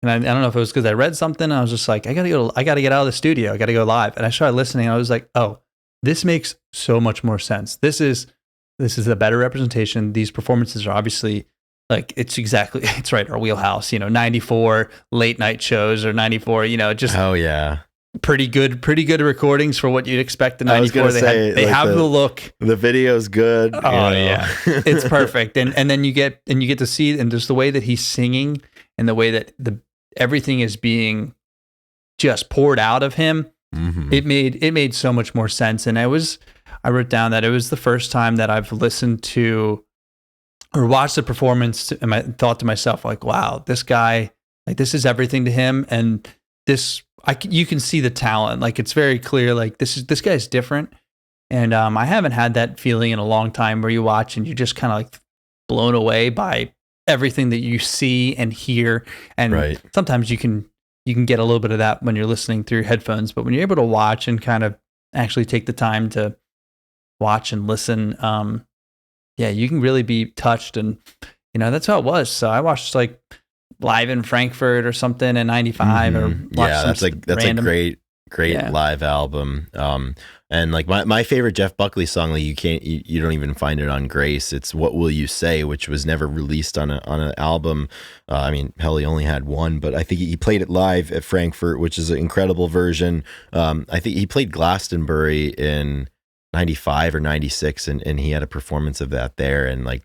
I don't know if it was because I read something, and I was just like, I gotta get out of the studio. I gotta go live. And I started listening, and I was like, oh, this makes so much more sense. This is a better representation. These performances are obviously, like, it's right, our wheelhouse, 94 late night shows, or 94, just pretty good recordings for what you'd expect in 94. They have the look. The video's good. Oh yeah. It's perfect. And then you get to see, and just the way that he's singing, and the way that everything is being just poured out of him. Mm-hmm. It made so much more sense. And I wrote down that it was the first time that I've listened to or watched the performance and I thought to myself, like, wow, this guy, like, this is everything to him. And you can see the talent. Like, it's very clear, like, this guy's different. And I haven't had that feeling in a long time where you watch and you're just kind of like blown away by everything that you see and hear. And sometimes you can get a little bit of that when you're listening through your headphones, but when you're able to watch and kind of actually take the time to watch and listen, you can really be touched. And, that's how it was. So I watched like live in Frankfurt or something in 95 or that's a great live album. And like my favorite Jeff Buckley song, like you don't even find it on Grace. It's What Will You Say, which was never released on an album. I mean, hell, he only had one, but I think he played it live at Frankfurt, which is an incredible version. I think he played Glastonbury in 95 or 96 and he had a performance of that there. And like,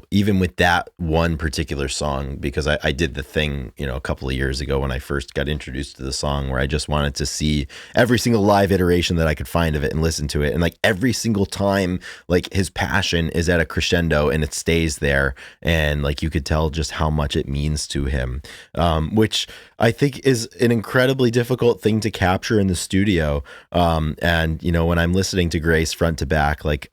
even with that one particular song, because I did the thing, a couple of years ago when I first got introduced to the song where I just wanted to see every single live iteration that I could find of it and listen to it. And like every single time, like his passion is at a crescendo and it stays there. And like you could tell just how much it means to him, which I think is an incredibly difficult thing to capture in the studio. And, when I'm listening to Grace front to back, like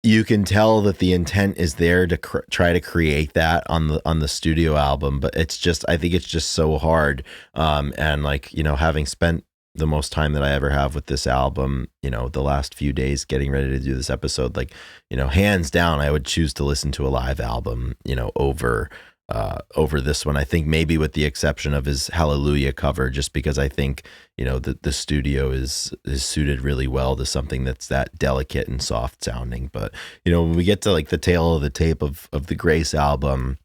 you can tell that the intent is there to try to create that on the studio album, but I think it's just so hard. And like, having spent the most time that I ever have with this album, the last few days getting ready to do this episode, like, hands down, I would choose to listen to a live album, over this one. I think maybe with the exception of his Hallelujah cover, just because I think, the studio is suited really well to something that's that delicate and soft sounding. But, when we get to like the tail of the tape of the Grace album,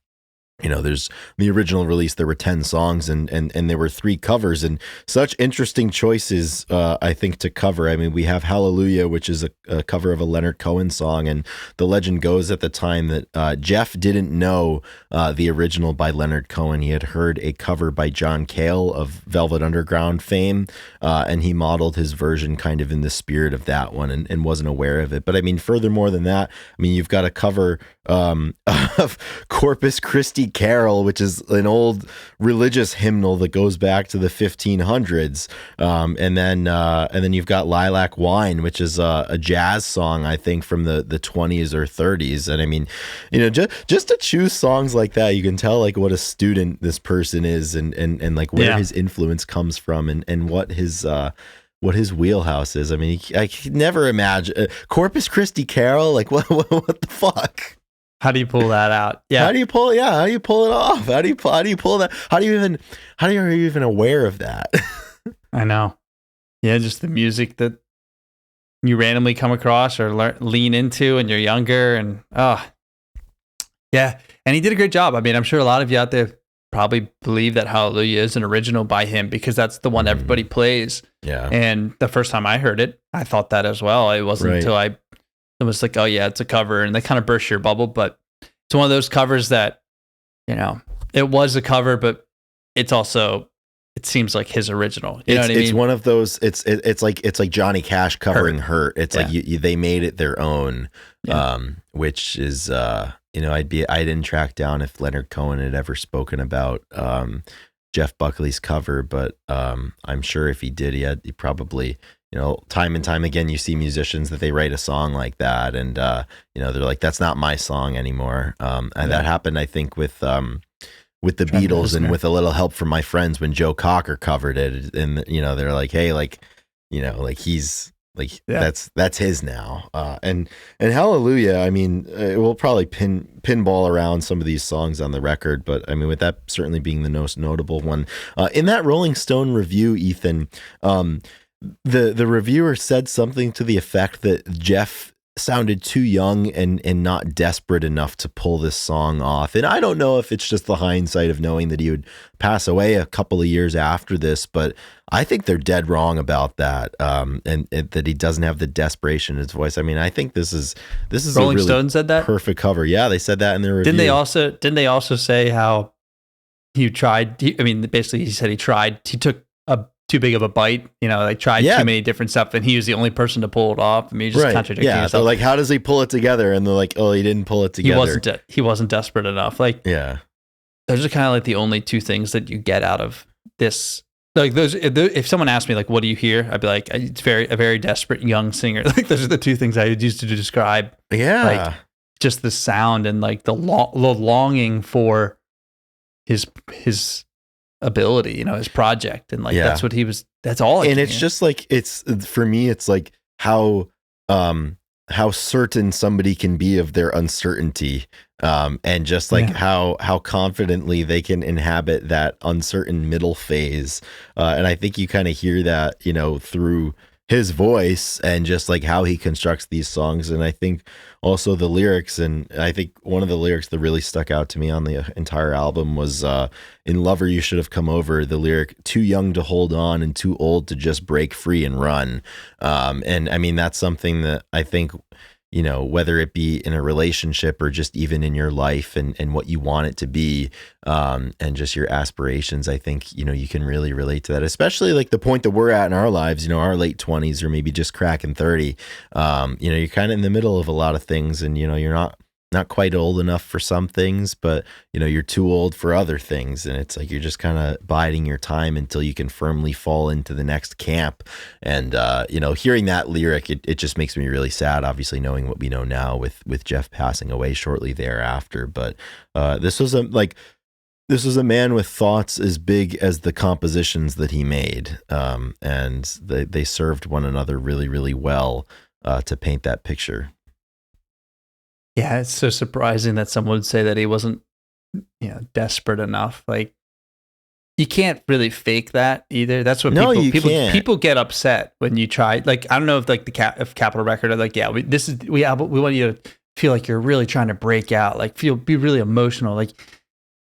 there's the original release, there were 10 songs and there were 3 covers and such interesting choices, I think, to cover. I mean, we have Hallelujah, which is a cover of a Leonard Cohen song. And the legend goes at the time that Jeff didn't know the original by Leonard Cohen. He had heard a cover by John Cale of Velvet Underground fame. And he modeled his version kind of in the spirit of that one and wasn't aware of it. But I mean, furthermore than that, I mean, you've got a cover of Corpus Christi Carol, which is an old religious hymnal that goes back to the 1500s, and then you've got Lilac Wine, which is a jazz song, I think, from the 20s or 30s. And I mean, just to choose songs like that, you can tell like what a student this person is, and like where his influence comes from, and what his wheelhouse is. I mean, I could never imagine Corpus Christi Carol. Like what the fuck? How do you pull that out? Yeah. How do you pull it off? How do you pull that? How are you even aware of that? I know. Yeah. Just the music that you randomly come across or lean into and you're younger and, yeah. And he did a great job. I mean, I'm sure a lot of you out there probably believe that Hallelujah is an original by him because that's the one everybody plays. Yeah. And the first time I heard it, I thought that as well. It wasn't until it was like, oh yeah, it's a cover, and they kind of burst your bubble. But it's one of those covers that, it was a cover, but it's also, it seems like his original. You know what I mean? It's one of those. It's like Johnny Cash covering Hurt. It's like they made it their own, which is I didn't track down if Leonard Cohen had ever spoken about Jeff Buckley's cover, but I'm sure if he did, he probably. Time and time again, you see musicians that they write a song like that, and they're like, "That's not my song anymore." And that happened, I think, with the Beatles, and with a little help from my friends when Joe Cocker covered it, and they're like, "Hey, he's that's his now." And Hallelujah, I mean, we'll probably pinball around some of these songs on the record, but I mean, with that certainly being the most notable one in that Rolling Stone review, Ethan. The reviewer said something to the effect that Jeff sounded too young and not desperate enough to pull this song off. And I don't know if it's just the hindsight of knowing that he would pass away a couple of years after this, but I think they're dead wrong about that. And that he doesn't have the desperation in his voice. I mean, I think this is Rolling a really Stone said that perfect cover. Yeah, they said that in their review. Didn't they also say how he tried? Basically he said he took too big of a bite, like tried too many different stuff, and he was the only person to pull it off. I mean, just contradicting yourself. So like, how does he pull it together? And they're like, oh, he didn't pull it together. He wasn't desperate enough. Like, those are kind of like the only two things that you get out of this. Like those, if someone asked me like, what do you hear? I'd be like, it's a very desperate young singer. Like those are the two things I would use to describe. Yeah. Like just the sound and like the longing for his ability, his project. And like, that's what that's all. And it's just like, for me, it's like how certain somebody can be of their uncertainty. And just like how confidently they can inhabit that uncertain middle phase. And I think you kind of hear that, through his voice and just like how he constructs these songs. And I think also the lyrics, and I think one of the lyrics that really stuck out to me on the entire album was in Lover You Should Have Come Over, the lyric, too young to hold on and too old to just break free and run. And I mean, that's something that I think, whether it be in a relationship or just even in your life and what you want it to be, and just your aspirations, I think, you can really relate to that, especially like the point that we're at in our lives, our late 20s or maybe just cracking 30. You're kind of in the middle of a lot of things, and, you're not quite old enough for some things, but you're too old for other things. And it's like, you're just kind of biding your time until you can firmly fall into the next camp. And, hearing that lyric, it just makes me really sad, obviously knowing what we know now with Jeff passing away shortly thereafter. But, this was a man with thoughts as big as the compositions that he made. And they served one another really, really well, to paint that picture. Yeah, it's so surprising that someone would say that he wasn't, desperate enough. Like, you can't really fake that either. That's what people get upset when you try. Like, I don't know if like if Capitol Record are like, we want you to feel like you're really trying to break out, like be really emotional. Like,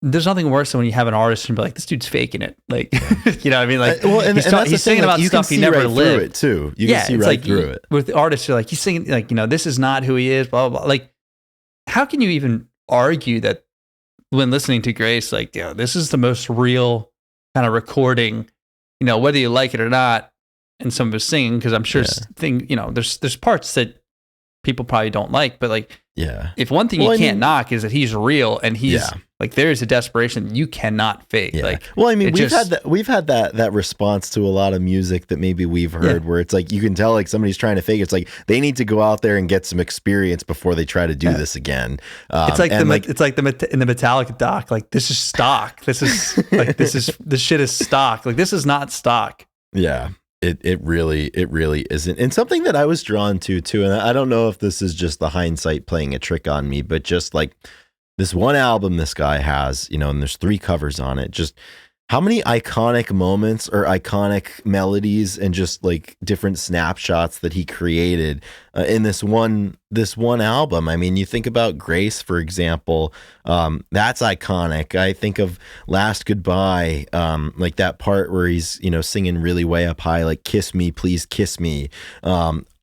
there's nothing worse than when you have an artist and be like, this dude's faking it. Like, you know what I mean? Like, he's singing about stuff he never lived. It too. You can see right through it. With the artists, you're like, he's singing like, this is not who he is. Blah blah blah. Like, how can you even argue that when listening to Grace? Like, this is the most real kind of recording. Whether you like it or not, and some of his singing, because I'm sure there's parts that people probably don't like, but like, if one thing you can't knock is that he's real, and he's like, there is a desperation you cannot fake. Like, well, I mean, we've had that response to a lot of music that maybe we've heard, where it's like, you can tell like somebody's trying to fake it. It's like they need to go out there and get some experience before they try to do this again. It's like in the Metallica doc, like, this is stock. This is like, this shit is stock. Like, this is not stock. Yeah. It really isn't. And something that I was drawn to too, and I don't know if this is just the hindsight playing a trick on me, but just like this one album this guy has, and there's 3 covers on it, just how many iconic moments or iconic melodies and just like different snapshots that he created in this one album. I mean, you think about Grace, for example, that's iconic. I think of Last Goodbye, like that part where he's, singing really way up high, like kiss me, please kiss me.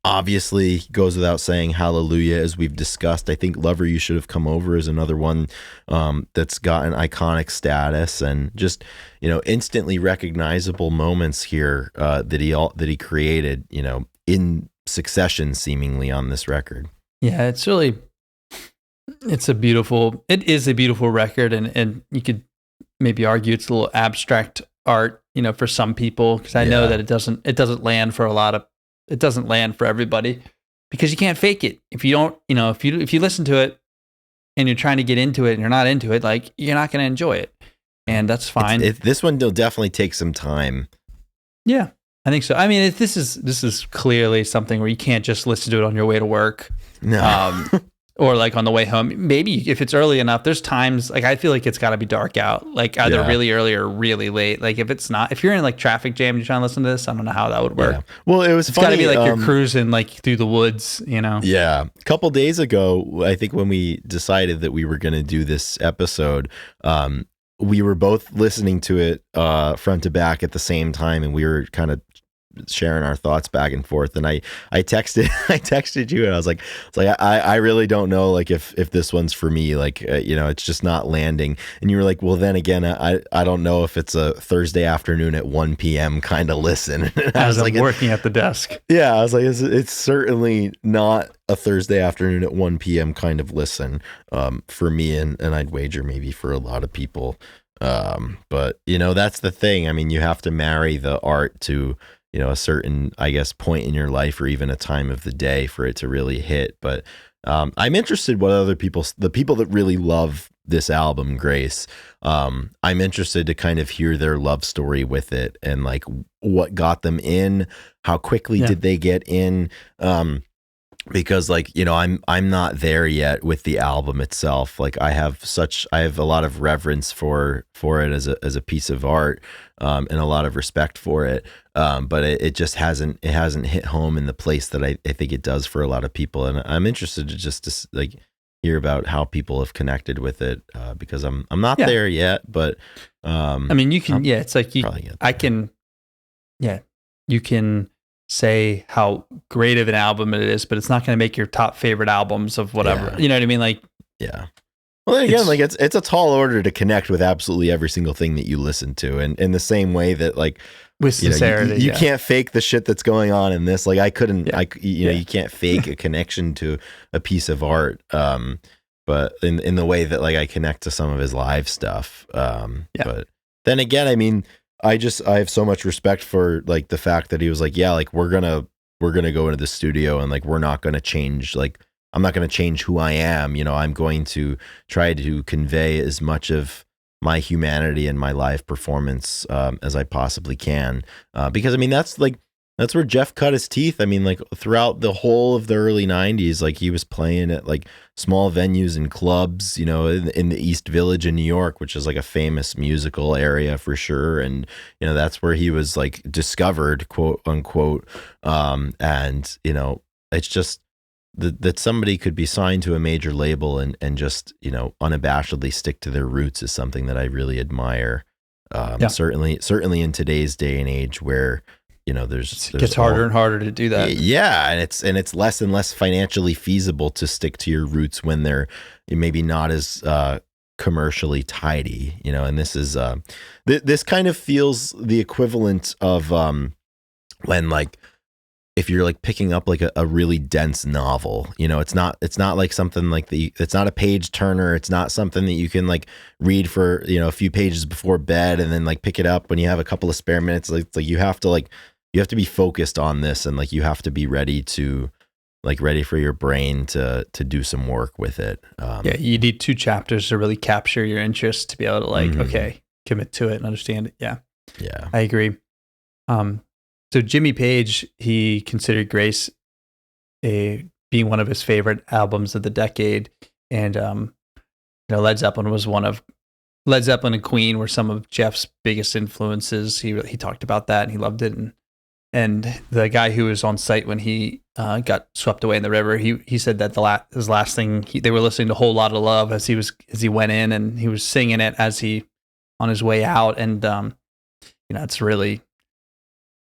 Obviously goes without saying, Hallelujah, as we've discussed. I think Lover You Should Have Come Over is another one that's got an iconic status, and just, instantly recognizable moments here that he created, in succession seemingly on this record. Yeah, it is a beautiful record, and you could maybe argue it's a little abstract art, for some people, because I know that it doesn't land for a lot of. It doesn't land for everybody, because you can't fake it. If you don't, if you listen to it and you're trying to get into it and you're not into it, like, you're not going to enjoy it, and that's fine. This one will definitely take some time. Yeah, I think so. I mean, this is clearly something where you can't just listen to it on your way to work. No. Or like on the way home. Maybe if it's early enough, there's times like I feel like it's got to be dark out, like either really early or really late. Like if you're in like traffic jam and you're trying to listen to this, I don't know how that would work. Yeah. Well, it's got to be like you're cruising like through the woods, Yeah. A couple days ago, I think when we decided that we were going to do this episode, we were both listening to it front to back at the same time, and we were kind of sharing our thoughts back and forth. And I texted I texted you, and I was like, I really don't know, like if this one's for me, like it's just not landing. And you were like, well, then again, I don't know if it's a Thursday afternoon at 1 p.m. kind of listen. I was like, working at the desk. Yeah, I was like, it's certainly not a Thursday afternoon at 1 p.m. kind of listen for me, and I'd wager maybe for a lot of people. But that's the thing. I mean, you have to marry the art to a certain, I guess, point in your life, or even a time of the day for it to really hit. But I'm interested what other the people that really love this album, Grace, I'm interested to kind of hear their love story with it, and like what got them in, how quickly did they get in, because like I'm not there yet with the album itself. Like I have a lot of reverence for it as a piece of art, and a lot of respect for it, but it just hasn't hit home in the place that I think it does for a lot of people. And I'm interested to like hear about how people have connected with it, because I'm not there yet, but I mean, you can it's like you can say how great of an album it is, but it's not going to make your top favorite albums of whatever. You know what I mean? Like, yeah. Well, then again, it's a tall order to connect with absolutely every single thing that you listen to, and in the same way that like with sincerity, you can't fake the shit that's going on in this. Like I couldn't, you can't fake a connection to a piece of art. But in the way that like I connect to some of his live stuff. But then again, I mean, I have so much respect for like the fact that he was like, yeah, like we're gonna go into the studio, and like we're not gonna change, like I'm not gonna change who I am. I'm going to try to convey as much of my humanity and my live performance as I possibly can, because I mean that's where Jeff cut his teeth. I mean, like throughout the whole of the early 90s, like he was playing at like small venues and clubs, in the East Village in New York, which is like a famous musical area for sure. And, that's where he was like discovered, quote unquote. And, it's just that somebody could be signed to a major label and just, unabashedly stick to their roots is something that I really admire. Certainly in today's day and age where, there's it gets harder and harder to do that. Yeah. And it's less and less financially feasible to stick to your roots when they're maybe not as commercially tidy, and this is this kind of feels the equivalent of when like if you're like picking up like a really dense novel, it's not like something like it's not a page turner. It's not something that you can like read for, a few pages before bed and then like pick it up when you have a couple of spare minutes. Like you have to be focused on this, and like you have to be ready for your brain to do some work with it. You need 2 chapters to really capture your interest to be able to like, okay, commit to it and understand it. Yeah. I agree. So Jimmy Page, he considered Grace being one of his favorite albums of the decade. And, Led Zeppelin and Queen were some of Jeff's biggest influences. He talked about that and he loved it. And the guy who was on site when he got swept away in the river, he said that his last thing, they were listening to a Whole Lot of Love as he went in, and he was singing it on his way out. And, it's really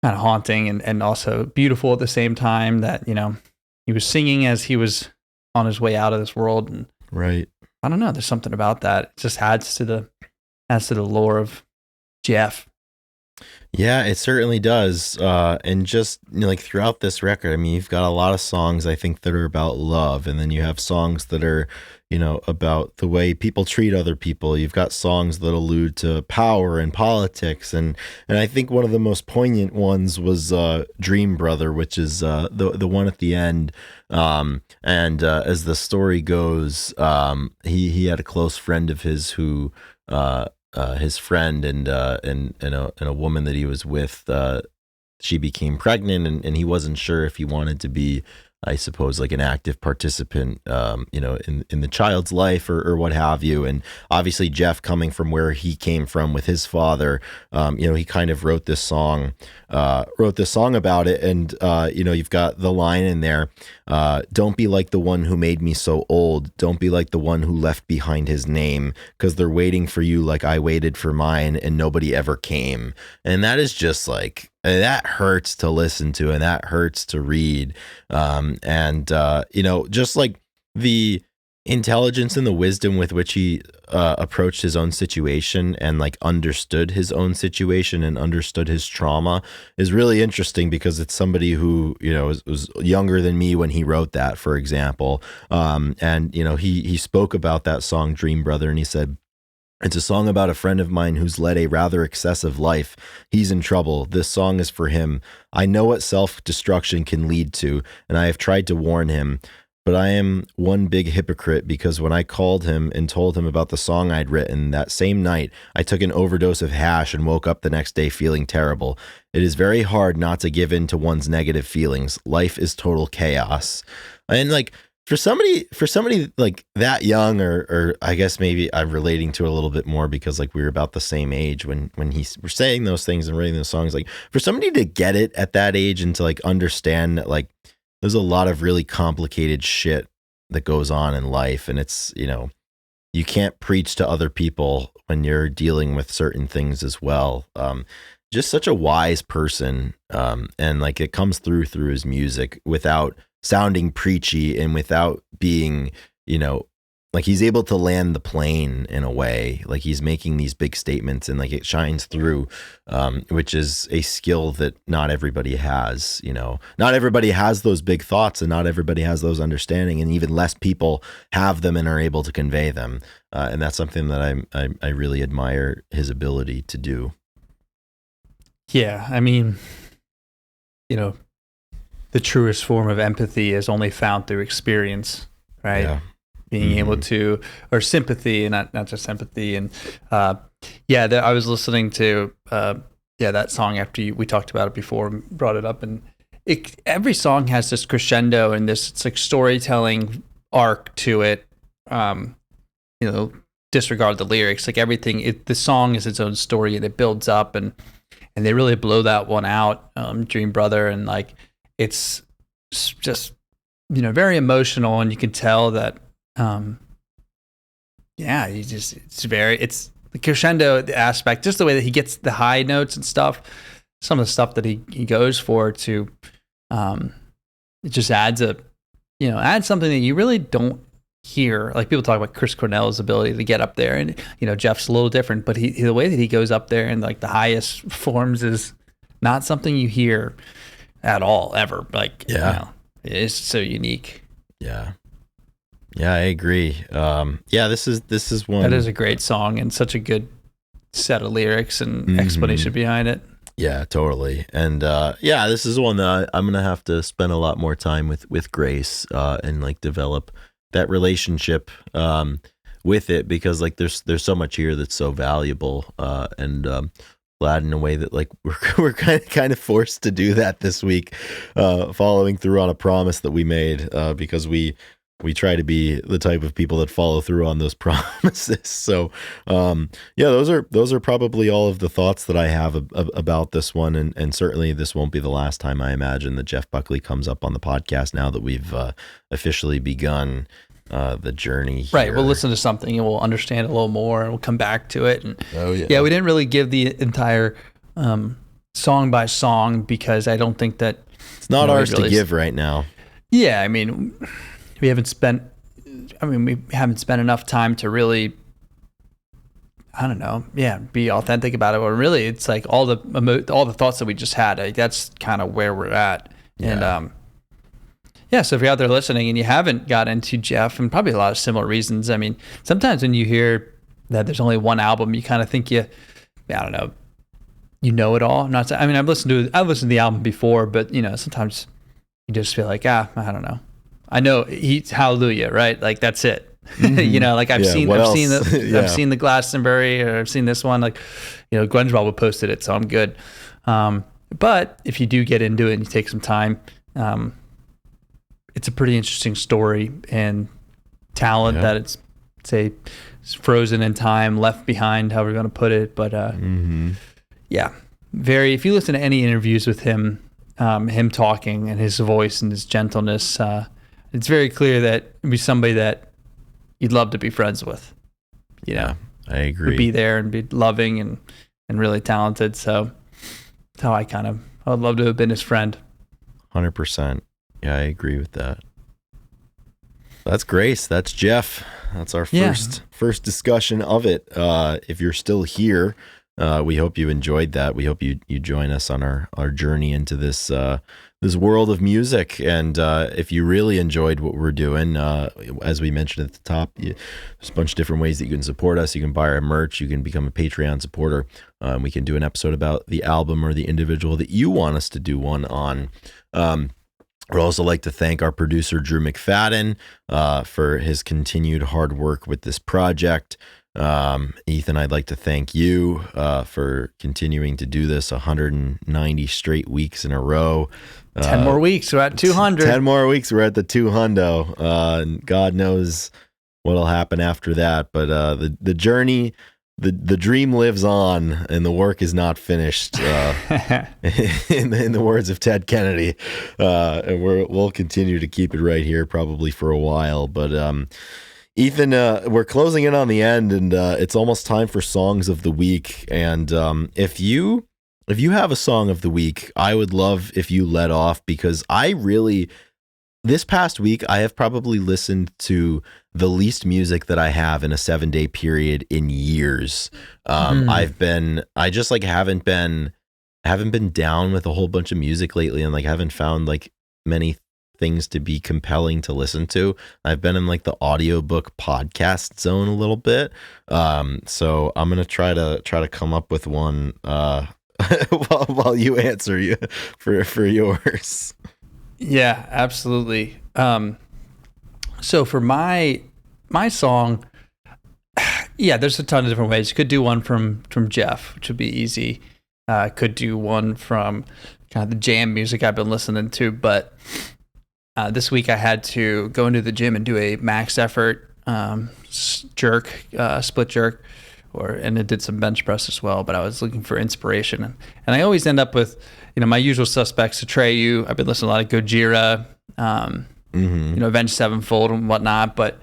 kind of haunting and also beautiful at the same time that, he was singing as he was on his way out of this world. And right. I don't know. There's something about that. It just adds to the lore of Jeff. Yeah, it certainly does. And just like throughout this record, I mean, you've got a lot of songs I think that are about love, and then you have songs that are, about the way people treat other people. You've got songs that allude to power and politics, and I think one of the most poignant ones was Dream Brother, which is the one at the end. And as the story goes, he had a close friend of his who his friend and a woman that he was with, she became pregnant, and he wasn't sure if he wanted to be, I suppose, like an active participant, in the child's life or what have you. And obviously Jeff, coming from where he came from with his father, he kind of wrote this song about it. And, you've got the line in there, don't be like the one who made me so old. Don't be like the one who left behind his name, because they're waiting for you like I waited for mine and nobody ever came. And that is just like, And that hurts to listen to, and that hurts to read. Just like the intelligence and the wisdom with which he approached his own situation and like understood his own situation and understood his trauma is really interesting, because it's somebody who, was younger than me when he wrote that, for example. He spoke about that song Dream Brother, and he said, "It's a song about a friend of mine who's led a rather excessive life. He's in trouble. This song is for him. I know what self-destruction can lead to, and I have tried to warn him. But I am one big hypocrite, because when I called him and told him about the song I'd written, that same night, I took an overdose of hash and woke up the next day feeling terrible. It is very hard not to give in to one's negative feelings. Life is total chaos." And like, for somebody like that young, or I guess maybe I'm relating to it a little bit more because like we were about the same age when he were saying those things and writing those songs, like for somebody to get it at that age and to like understand that like there's a lot of really complicated shit that goes on in life, and it's, you can't preach to other people when you're dealing with certain things as well. Just such a wise person, and like it comes through his music without sounding preachy and without being, like he's able to land the plane in a way, like he's making these big statements and like it shines through, which is a skill that not everybody has. Not everybody has those big thoughts, and not everybody has those understanding, and even less people have them and are able to convey them. And that's something that I really admire his ability to do. Yeah, I mean, the truest form of empathy is only found through experience, right? Yeah. Being able to, or sympathy, and not just empathy. And I was listening to that song after we talked about it before, brought it up, and every song has this crescendo and it's like storytelling arc to it. Disregard the lyrics, like everything. The song is its own story, and it builds up, and they really blow that one out, Dream Brother, and like it's just very emotional, and you can tell that. It's the crescendo aspect, just the way that he gets the high notes and stuff, some of the stuff that he goes for to, it just adds something that you really don't hear. Like people talk about Chris Cornell's ability to get up there, and, Jeff's a little different, but the way that he goes up there and like the highest forms is not something you hear at all, ever. Like, it's so unique. Yeah. Yeah, I agree. This is one. That is a great song and such a good set of lyrics and explanation behind it. Yeah, totally. And this is one that I'm gonna have to spend a lot more time with Grace and like develop that relationship with it, because like there's so much here that's so valuable, and glad in a way that like we're kind of forced to do that this week, following through on a promise that we made, because we try to be the type of people that follow through on those promises. So, those are probably all of the thoughts that I have about this one. And certainly this won't be the last time, I imagine, that Jeff Buckley comes up on the podcast now that we've officially begun the journey here. Right. We'll listen to something and we'll understand a little more, and we'll come back to it. And we didn't really give the entire song by song, because I don't think that it's not ours to give right now. Yeah. I mean, we haven't spent enough time to really, I don't know, be authentic about it. But really, it's like all the thoughts that we just had. Like, that's kind of where we're at. Yeah. And so if you're out there listening and you haven't got into Jeff, and probably a lot of similar reasons. I mean, sometimes when you hear that there's only one album, you kind of think I don't know, it all. I've listened to the album before, but sometimes you just feel like, I don't know. I know he's Hallelujah, right? Like that's it. Mm-hmm. Like I've seen the Glastonbury, or I've seen this one. Like, Grunge Bubble posted it, so I'm good. But if you do get into it and you take some time, it's a pretty interesting story and talent that it's frozen in time, left behind, however you want to put it. But if you listen to any interviews with him, him talking and his voice and his gentleness, it's very clear that it'd be somebody that you'd love to be friends with. I agree. Would be there and be loving and really talented. So that's how I kind of I'd love to have been his friend. 100%. Yeah, I agree with that. That's Grace. That's Jeff. That's our first discussion of it. If you're still here, we hope you enjoyed that. We hope you join us on our journey into this world of music. And if you really enjoyed what we're doing, as we mentioned at the top, there's a bunch of different ways that you can support us. You can buy our merch. You can become a Patreon supporter. We can do an episode about the album or the individual that you want us to do one on. I'd also like to thank our producer, Drew McFadden, for his continued hard work with this project. Ethan, I'd like to thank you for continuing to do this 190 straight weeks in a row. 10 more weeks, we're at 200. 10 more weeks, we're at the 200. And God knows what'll happen after that. But the journey, the dream lives on, and the work is not finished. In the words of Ted Kennedy, and we'll continue to keep it right here, probably for a while. But Ethan, we're closing in on the end, and it's almost time for songs of the week. And if you have a song of the week, I would love if you led off, because this past week, I have probably listened to the least music that I have in a 7-day period in years. I just like haven't been down with a whole bunch of music lately, and like haven't found like many things to be compelling to listen to. I've been in like the audiobook podcast zone a little bit. So I'm going to try to come up with one while you answer for yours. Yeah, absolutely. So for my song, yeah, there's a ton of different ways. You could do one from Jeff, which would be easy. Could do one from kind of the jam music I've been listening to, but this week I had to go into the gym and do a max effort split jerk, and it did some bench press as well. But I was looking for inspiration, and I always end up with my usual suspects. Atreyu, I've been listening to a lot of Gojira, Avenged Sevenfold and whatnot. But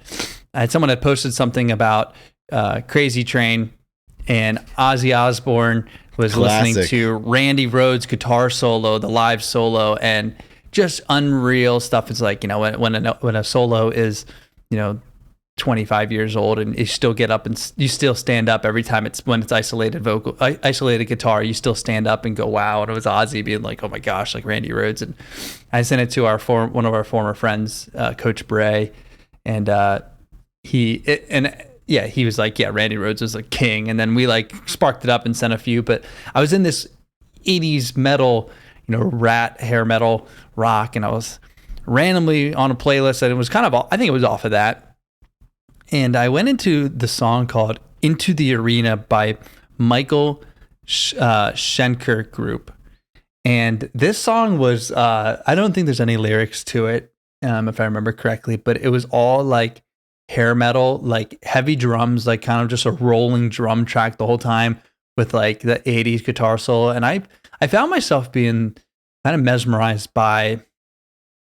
I had someone that posted something about Crazy Train, and Ozzy Osbourne was listening to Randy Rhoads' guitar solo, the live solo, and just unreal stuff. It's like, when a solo is 25 years old and you still get up and you still stand up every time when it's isolated guitar, you still stand up and go, wow. And it was Ozzy being like, oh my gosh, like Randy Rhoads. And I sent it to one of our former friends, Coach Bray, and he was like, yeah, Randy Rhoads was a king. And then we like sparked it up and sent a few. But I was in this 80s metal, rat hair metal rock, and I was randomly on a playlist, and it was I think it was off of that. And I went into the song called Into the Arena by Michael Schenker Group. And this song was, I don't think there's any lyrics to it, if I remember correctly, but it was all like hair metal, like heavy drums, like kind of just a rolling drum track the whole time with like the 80s guitar solo. And I found myself being kind of mesmerized by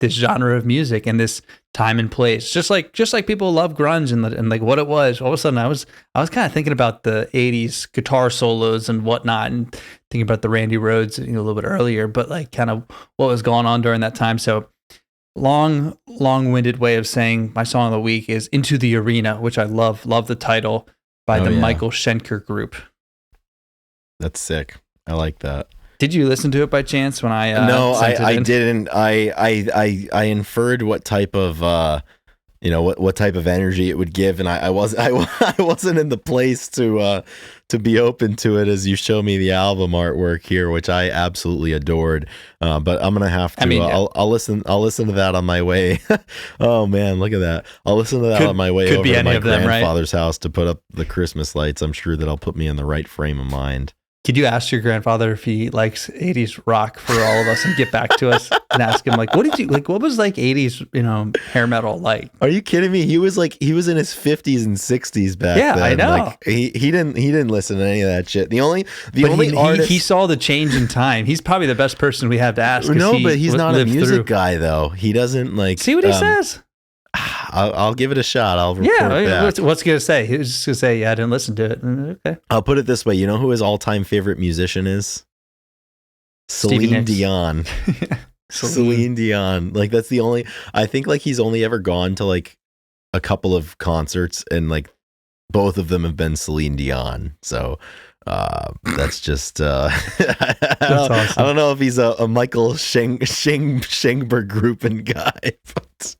this genre of music and this time and place, just like people love grunge and like what it was. All of a sudden, I was kind of thinking about the '80s guitar solos and whatnot, and thinking about the Randy Rhoads, a little bit earlier, but like kind of what was going on during that time. So, long-winded way of saying my song of the week is "Into the Arena," which I love the title by Michael Schenker Group. That's sick. I like that. Did you listen to it by chance when I No, I didn't. I inferred what type of what type of energy it would give, and I wasn't in the place to be open to it as you show me the album artwork here, which I absolutely adored. But I'm gonna have to. I'll listen to that on my way. Oh man, look at that! I'll listen to that on my way over to my grandfather's house to put up the Christmas lights. I'm sure that'll put me in the right frame of mind. Could you ask your grandfather if he likes 80s rock for all of us and get back to us and ask him like, what was like 80s, hair metal like? Are you kidding me? He was in his 50s and 60s back then. Yeah, I know. Like, he didn't listen to any of that shit. The only artist he saw the change in time. He's probably the best person we have to ask. No, but he's not a music guy though. He doesn't like see what he says. I'll give it a shot. I'll report back. What's he gonna say? He was just gonna say, "Yeah, I didn't listen to it." Okay. I'll put it this way: you know who his all-time favorite musician is? Stevie Celine Nicks. Dion. Celine Dion. Like that's the only. I think like he's only ever gone to like a couple of concerts, and like both of them have been Celine Dion. So that's just. I don't know if he's a Michael Schengberg grouping guy, but.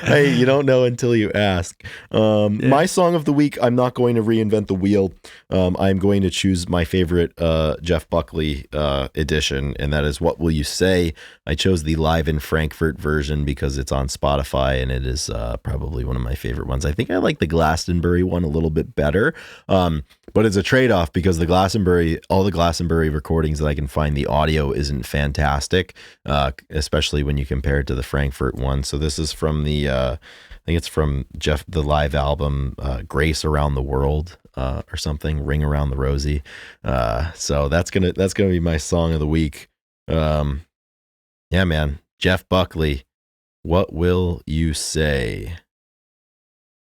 Hey, you don't know until you ask. My song of the week, I'm not going to reinvent the wheel. I'm going to choose my favorite Jeff Buckley edition, and that is What Will You Say? I chose the Live in Frankfurt version because it's on Spotify, and it is probably one of my favorite ones. I think I like the Glastonbury one a little bit better, but it's a trade-off because all the Glastonbury recordings that I can find, the audio isn't fantastic, especially when you compare it to the Frankfurt one. So this is from I think it's from the live album, Grace Around the World, or something, Ring Around the Rosie. So that's gonna be my song of the week. Yeah, man. Jeff Buckley, What Will You Say?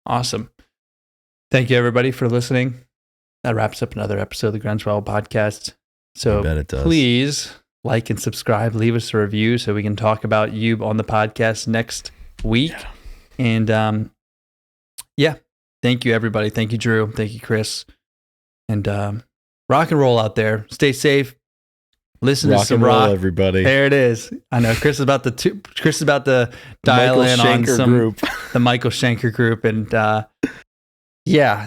Awesome. Thank you everybody for listening. That wraps up another episode of the Grunge Rebel podcast. So I bet it does. Please like and subscribe, leave us a review so we can talk about you on the podcast next week. Yeah. And thank you everybody. Thank you, Drew. Thank you, Chris. And rock and roll out there. Stay safe. Listen rock to some and roll, rock. Everybody. There it is. I know Chris is about to dial Michael in Schenker on some group. The Michael Schenker group, and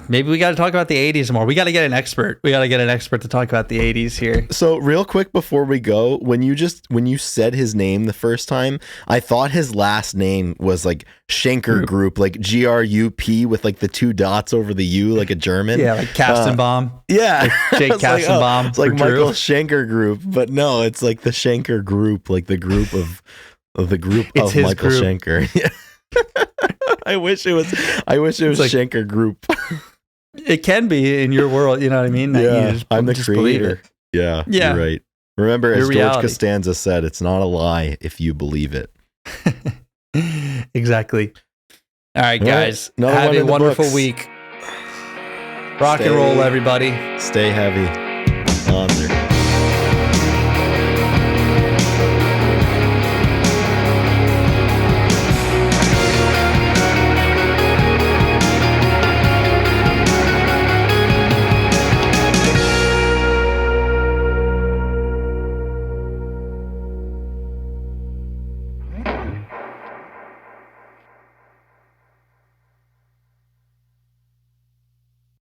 maybe we got to talk about the 80s more. We got to get an expert. To talk about the 80s here. So real quick before we go, when you said his name the first time, I thought his last name was like Schenker Group, like GRUP with like the 2 dots over the U, like a German. Yeah, like Kastenbaum. Yeah. Like Jake Kastenbaum. It's like Michael Schenker Group, but no, it's like the Schenker Group, like the group of Michael group. Schenker. Yeah. I wish it was like, Schenker Group. It can be in your world, you know what I mean? Yeah, I'm the creator. Yeah, you're right. Remember, as George Costanza said, it's not a lie if you believe it. Exactly. All right, guys. Have a wonderful week. Rock and roll, everybody. Stay heavy. On there.